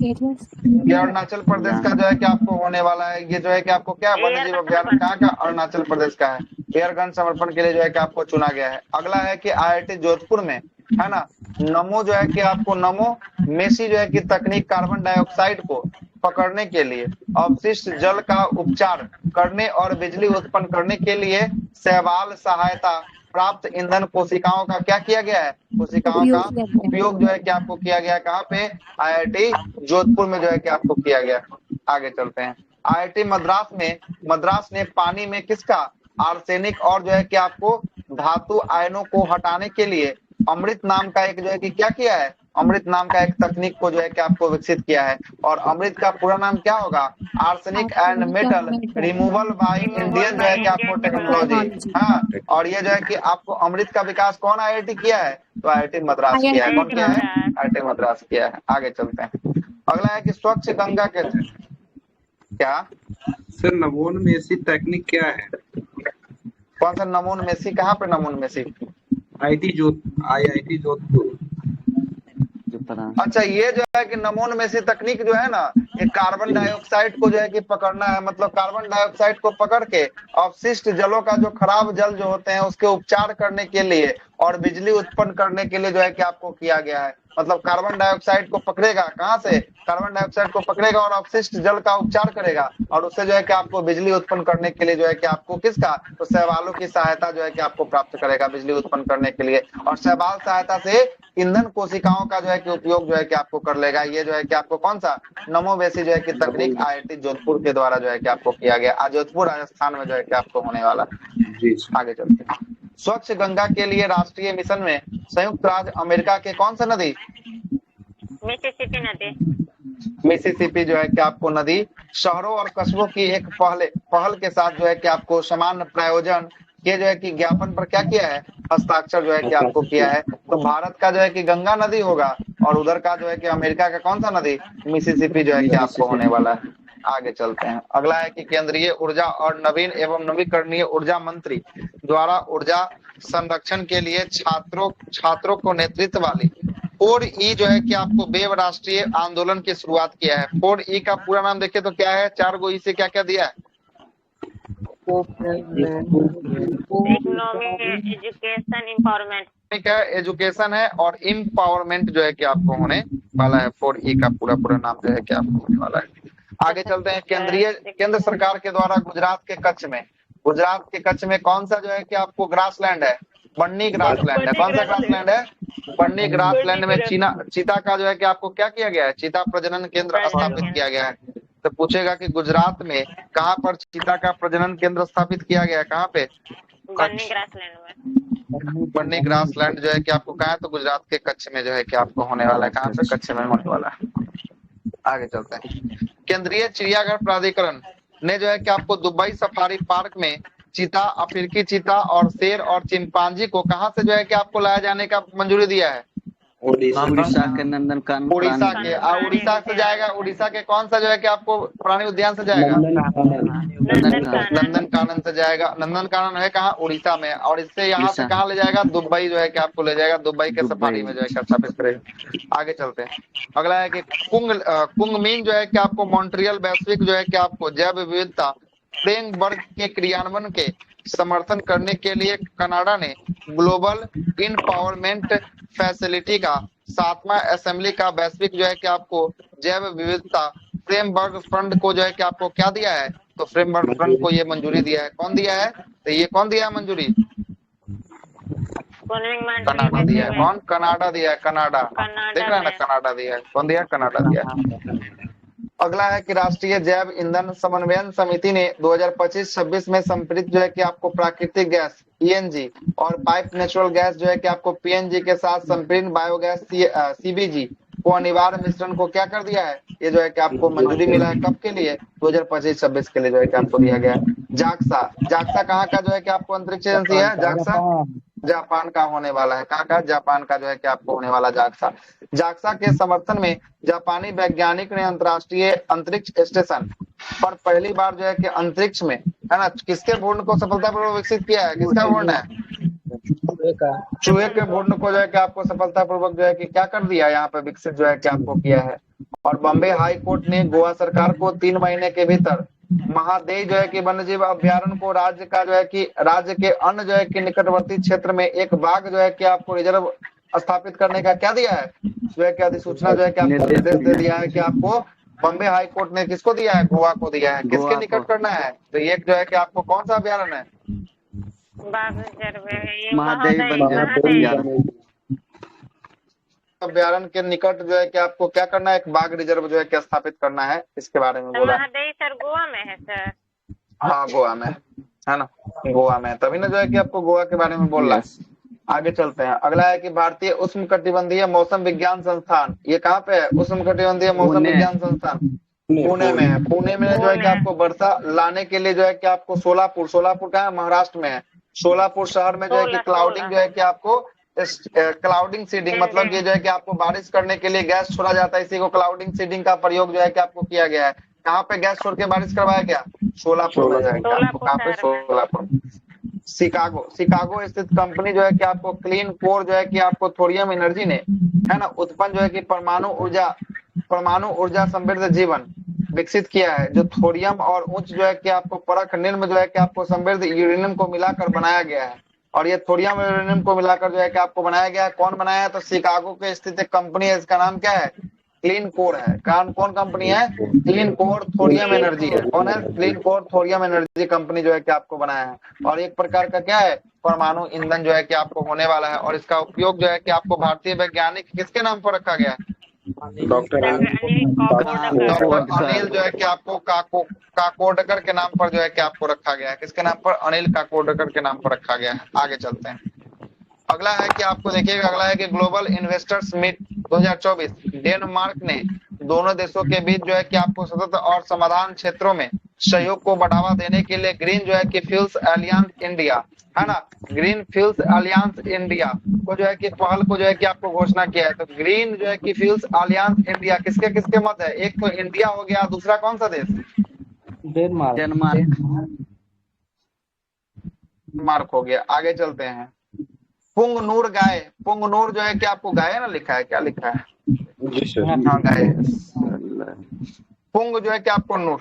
ये अरुणाचल प्रदेश का जो है कि आपको होने वाला है। ये जो है कि आपको क्या वन्य जीव अभियान कहाँ का? अरुणाचल प्रदेश का है। एयर गन समर्पण के लिए जो है कि आपको चुना गया है। अगला है कि IIT जोधपुर में, है ना, नमो जो है कि आपको नमो मेसी जो है कि तकनीक कार्बन डाइऑक्साइड को पकड़ने के लिए, अवशिष्ट जल का उपचार करने और बिजली उत्पन्न करने के लिए शैवाल सहायता प्राप्त ईंधन कोशिकाओं का क्या किया गया है? कोशिकाओं का उपयोग जो है कि आपको किया गया। कहाँ पे? IIT जोधपुर में जो है कि आपको किया गया। आगे चलते हैं। IIT मद्रास ने पानी में किसका? आर्सेनिक और जो है कि आपको धातु आयनों को हटाने के लिए अमृत नाम का एक जो है कि क्या किया है? अमृत नाम का एक तकनीक को जो है कि आपको विकसित किया है। और अमृत का पूरा नाम क्या होगा? Arsenic and metal removal by Indian जो है कि आपको टेक्नोलॉजी। हाँ, और ये जो है कि आपको अमृत का विकास कौन IIT किया है? तो IIT मद्रास किया है। कौन किया है? IIT मद्रास किया है। आगे चलते हैं। अगला है कि स्वच्छ गंगा के क्या सर नवोन मेसी तकनीक क्या है? कौन सा नमून मेसी? कहाँ पे नमून मेसी? IIT जोधपुर। अच्छा, ये जो है कि नमून मेसी तकनीक जो है ना, ये कार्बन डाइऑक्साइड को जो है कि पकड़ना है। मतलब कार्बन डाइऑक्साइड को पकड़ के अपशिष्ट जलों का जो खराब जल जो होते हैं उसके उपचार करने के लिए और बिजली उत्पन्न करने के लिए जो है कि आपको किया गया है। मतलब कार्बन डाइऑक्साइड को पकड़ेगा, कहाँ से? कार्बन डाइऑक्साइड को पकड़ेगा और अपशिष्ट जल का उपचार करेगा और उससे जो है कि आपको बिजली उत्पन्न करने के लिए जो है कि आपको किसका? तो शैवालों की सहायता जो है कि आपको प्राप्त करेगा बिजली उत्पन्न करने के लिए। और शैवाल सहायता से ईंधन कोशिकाओं का जो है कि उपयोग जो है कि आपको कर लेगा। ये जो है कि आपको कौन सा नमोवेसी जो है कि तकनीक IIT जोधपुर के द्वारा जो है कि आपको किया गया। जोधपुर राजस्थान में जो है कि आपको होने वाला। आगे चलते हैं। स्वच्छ गंगा के लिए राष्ट्रीय मिशन में संयुक्त राज्य अमेरिका के कौन सा नदी? मिसिसिपी नदी। मिसिसिपी जो है कि आपको नदी शहरों और कस्बों की एक पहल के साथ जो है कि आपको समान प्रायोजन के जो है कि ज्ञापन पर क्या किया है? हस्ताक्षर जो है कि आपको किया है। तो भारत का जो है कि गंगा नदी होगा और उधर का जो है कि अमेरिका का कौन सा नदी? मिसिसिपी जो है कि आपको होने वाला है। आगे चलते हैं। अगला है कि केंद्रीय ऊर्जा और नवीन एवं नवीकरणीय ऊर्जा मंत्री द्वारा ऊर्जा संरक्षण के लिए छात्रों को नेतृत्व वाली 4E जो है कि आपको वेब राष्ट्रीय आंदोलन की शुरुआत किया है। 4E का पूरा नाम देखें तो क्या है? 4 E से क्या क्या दिया है? Economic, education, empowerment. एजुकेशन है और इम्पावरमेंट जो है कि आपको होने वाला है। 4E का पूरा नाम जो है कि आपको होने वाला है। आगे चलते हैं। केंद्र सरकार के द्वारा गुजरात के कच्छ में कौन सा जो है कि आपको ग्रासलैंड है? बन्नी ग्रासलैंड है। कौन सा ग्रासलैंड है? बन्नी ग्रासलैंड में चीता का जो है कि आपको क्या किया गया है? चीता प्रजनन केंद्र स्थापित किया गया है। तो पूछेगा कि गुजरात में कहाँ पर चीता का प्रजनन केंद्र स्थापित किया गया है? कहाँ पे? बन्नी ग्रासलैंड में। बन्नी ग्रासलैंड जो है कि आपको कहाँ है? तो गुजरात के कच्छ में जो है कि आपको होने वाला है। कहाँ पे? कच्छ में होने वाला है। आगे चलते हैं। केंद्रीय चिड़ियाघर प्राधिकरण ने जो है कि आपको दुबई सफारी पार्क में चीता, अफ्रीकी चीता और शेर और चिंपांजी को कहां से जो है कि आपको लाया जाने का मंजूरी दिया है? उड़ीसा के नंदन कानन। उड़ीसा के। उड़ीसा से जाएगा। उड़ीसा के कौन सा जो है कि आपको प्राणी उद्यान से जाएगा? नंदन कानन से जाएगा। नंदन कानन है कहाँ? उड़ीसा में। और इससे यहाँ से कहाँ ले जाएगा? दुबई जो है कि आपको ले जाएगा। दुबई के सफारी में जो है कि स्थापित करेगा। आगे चलते हैं। अगला है कि कुंगमीन जो है कि आपको मॉन्ट्रियल वैश्विक जो है कि आपको जैव विविधता फ्रेमवर्क के क्रियान्वयन के समर्थन करने के लिए कनाडा ने ग्लोबल इनपावरमेंट फैसिलिटी का 7वां असेंबली का वैश्विक जो है कि आपको जैव विविधता फ्रेमवर्क फंड को जो है कि आपको क्या दिया है? तो फ्रेमवर्क फंड को ये मंजूरी दिया है। कौन दिया है? तो ये कौन दिया है मंजूरी? कनाडा दिया है। कौन? कनाडा दिया है। कनाडा देख रहे हैं ना? कनाडा दिया है। कौन दिया? कनाडा दिया है। अगला है कि राष्ट्रीय जैव ईंधन समन्वयन समिति ने 2025-26 में संपीड़ित जो है कि आपको प्राकृतिक गैस ENG और पाइप नेचुरल गैस जो है कि आपको PNG के साथ संपीड़ित बायोगैस CBG को अनिवार्य मिश्रण को क्या कर दिया है? ये जो है कि आपको मंजूरी मिला है। कब के लिए? 2025-26 के लिए जो है कि आपको दिया गया है। जाक्सा कहाँ का जो है कि आपको अंतरिक्ष एजेंसी है? जाक्सा जापान का होने वाला है। कहाँ का? जापान का जो है कि आपको होने वाला जाक्सा के समर्थन में जापानी वैज्ञानिक ने अंतरराष्ट्रीय अंतरिक्ष स्टेशन पर पहली बार जो है कि अंतरिक्ष में है ना किसके भ्रूण को सफलतापूर्वक विकसित किया है? किसका भ्रूण है? चूहे के भ्रूण को जो है कि आपको सफलतापूर्वक जो है कि क्या कर दिया? यहाँ पे विकसित जो है कि आपको किया है। और बॉम्बे हाई कोर्ट ने गोवा सरकार को 3 महीने के भीतर महादेई जो है कि वन्यजीव अभ्यारण्य को राज्य के अन्य जो है कि निकटवर्ती क्षेत्र में एक बाघ जो है कि आपको रिजर्व स्थापित करने का क्या दिया है? जो है कि अधिसूचना जो है कि आपको निर्देश दे दिया है कि आपको बॉम्बे हाई कोर्ट ने किसको दिया है? गोवा को दिया है। किसके निकट करना है? तो ये जो है कि आपको कौन सा अभ्यारण्य है? अभ्यारण्य के निकट जो है कि आपको क्या करना है? एक बाघ रिजर्व जो है कि स्थापित करना है। इसके बारे में बोला। महादेई सर गोवा में है सर? हाँ गोवा में है ना? गोवा में। तभी ना जो है कि आपको गोवा के बारे में बोल रहा है। आगे चलते हैं। अगला है कि भारतीय उष्णकटिबंधीय मौसम विज्ञान संस्थान, ये कहाँ पे है? उष्णकटिबंधीय मौसम पुणे। विज्ञान संस्थान पुणे में है। पुणे में जो है कि आपको वर्षा लाने के लिए जो है कि आपको सोलापुर का है, महाराष्ट्र में है। सोलापुर शहर में जो है कि क्लाउडिंग जो है कि आपको क्लाउडिंग सीडिंग, मतलब ये जो है कि आपको बारिश करने के लिए गैस छोड़ा जाता है, इसी को क्लाउडिंग सीडिंग का प्रयोग जो है कि आपको किया गया है। कहाँ पे गैस छोड़ के बारिश करवाया गया? सोलापुर में जाएगा आपको। कहाँ पे? सोलापुर। शिकागो स्थित कंपनी जो है कि आपको क्लीन कोर जो है कि आपको थोरियम एनर्जी ने, है ना, उत्पन्न जो है कि परमाणु ऊर्जा समृद्ध जीवन विकसित किया है, जो थोरियम और उच्च जो है कि आपको परख निम्न जो है कि आपको समृद्ध यूरेनियम को मिलाकर बनाया गया है। और ये थोरियम यूरेनियम को मिलाकर जो है कि आपको बनाया गया है। कौन बनाया है? तो शिकागो के स्थित एक कंपनी है, इसका नाम क्या है? क्लीन कोर है। कौन कंपनी है? क्लीन कोर थोरियम एनर्जी है। कौन है? Clean core thorium energy company जो है कि आपको बनाया है। और एक प्रकार का क्या है? परमाणु ईंधन जो है कि आपको होने वाला है। और इसका उपयोग जो है कि आपको भारतीय वैज्ञानिक किसके नाम पर रखा गया है? डॉक्टर डॉक्टर अनिल जो है कि आपको काकोडकर के नाम पर जो है कि आपको रखा गया है। किसके नाम पर? अनिल काकोडकर के नाम पर रखा गया है। आगे चलते हैं। अगला है कि आपको देखिएगा, अगला है कि ग्लोबल इन्वेस्टर्स मीट 2024 डेनमार्क ने दोनों देशों के बीच जो है कि आपको सतत और समाधान क्षेत्रों में सहयोग को बढ़ावा देने के लिए ग्रीन जो है कि फ्यूल्स एलियंस इंडिया, है ना, ग्रीन फ्यूल्स एलियंस इंडिया को जो है कि पहल को जो है कि आपको घोषणा किया है। तो ग्रीन जो है कि फ्यूल्स एलियंस इंडिया किसके किसके मत है? एक तो इंडिया हो गया, दूसरा कौन सा देश? डेनमार्क हो गया। आगे चलते हैं। पुंगनूर जो है कि आपको गाय ना लिखा है, क्या लिखा है? जी सर। हाँ गाय। पुंग जो है कि आपको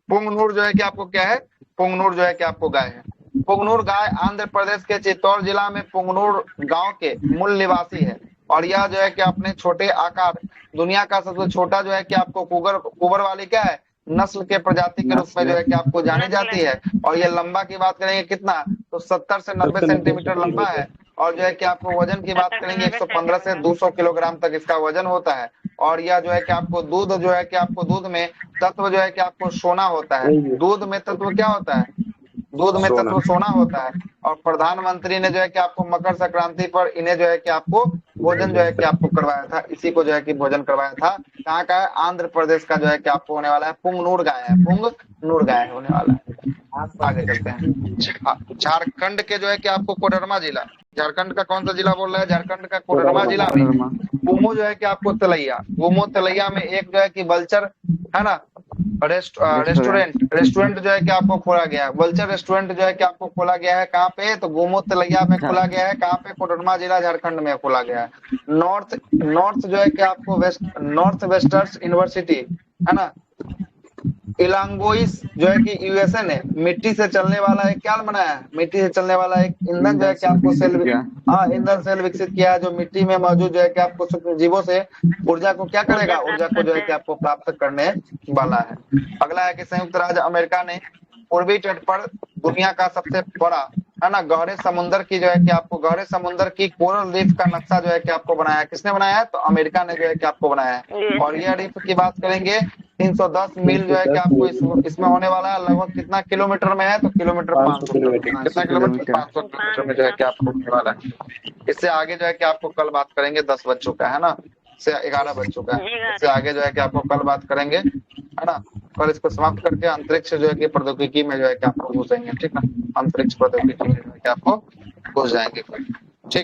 पुंगनूर जो है कि आपको क्या है? पुंगनूर जो है कि आपको गाय है। पुंगनूर गाय आंध्र प्रदेश के चित्तौड़ जिला में पुंगनूर गांव के मूल निवासी है। और यह जो है कि अपने छोटे आकार, दुनिया का सबसे छोटा जो है कि आपको कुबर वाली क्या है? नस्ल के प्रजाति के रूप में जो है कि आपको जानी जाती है। और ये लंबा की बात करेंगे कितना? तो 70 से 90 सेंटीमीटर लंबा है। और जो है कि आपको वजन की बात करेंगे 115 से 200 किलोग्राम तक इसका वजन होता है। और यह जो है कि आपको दूध जो है कि आपको दूध में तत्व जो है कि आपको सोना होता है। दूध में तत्व क्या होता है? दूध में तत्व सोना होता है। और प्रधानमंत्री ने जो है कि आपको मकर संक्रांति पर इन्हें जो है कि आपको भोजन जो है कि आपको करवाया था, इसी को जो है कि भोजन करवाया था। कहाँ का है? आंध्र प्रदेश का जो है कि आपको होने वाला है पुंगनूर गाय है, पुंगनूर गाय होने वाला है। आगे चलते हैं। झारखंड के जो है कि आपको कोडरमा जिला, झारखंड का कौन सा जिला बोल रहा है? झारखंड का कोडरमा जिला में गुमो जो है कि आपको तलैया में एक जो है कि बल्चर, है ना, रेस्टोरेंट जो है कि आपको खोला गया है। बल्चर रेस्टोरेंट जो है कि आपको खोला गया है। कहाँ पे? तो गुमो तलैया में खोला गया है। कहाँ पे? कोडरमा जिला झारखंड में खोला गया है। नॉर्थ जो है कि आपको नॉर्थ वेस्टर्न यूनिवर्सिटी, है ना, इलांगोइस जो है कि यूएसए ने मिट्टी से चलने वाला एक क्या बनाया है? मिट्टी से चलने वाला एक ईंधन जो है कि आपको ईंधन सेल विकसित किया है, जो मिट्टी में मौजूद जो है कि आपको सूक्ष्म जीवों से ऊर्जा को क्या करेगा? ऊर्जा को जो है कि आपको प्राप्त करने वाला है। अगला है कि संयुक्त राज्य अमेरिका ने पूर्वी तट पर दुनिया का सबसे बड़ा, है ना, गहरे समुद्र की जो है कि आपको गहरे समुद्र की कोरल रीफ का नक्शा जो है कि आपको बनाया है। किसने बनाया है? तो अमेरिका ने जो है कि आपको बनाया है। और यह रीफ की बात करेंगे 310 मील जो है कि आपको इसमें होने वाला है। लगभग कितना किलोमीटर में है? तो किलोमीटर 500 किलोमीटर। कितना किलोमीटर? 500 किलोमीटर में जो है कि आपको होने वाला है। इससे आगे जो है कि आपको कल बात करेंगे, 10 बज चुका है ना, इससे 11 बज चुका है। इससे आगे जो है कि आपको कल बात करेंगे, है ना। कल इसको समाप्त करके अंतरिक्ष जो है कि प्रौद्योगिकी में जो है कि आपको घुसेंगे, ठीक ना, अंतरिक्ष प्रौद्योगिकी में जो है कि आपको घुस जाएंगे, ठीक है।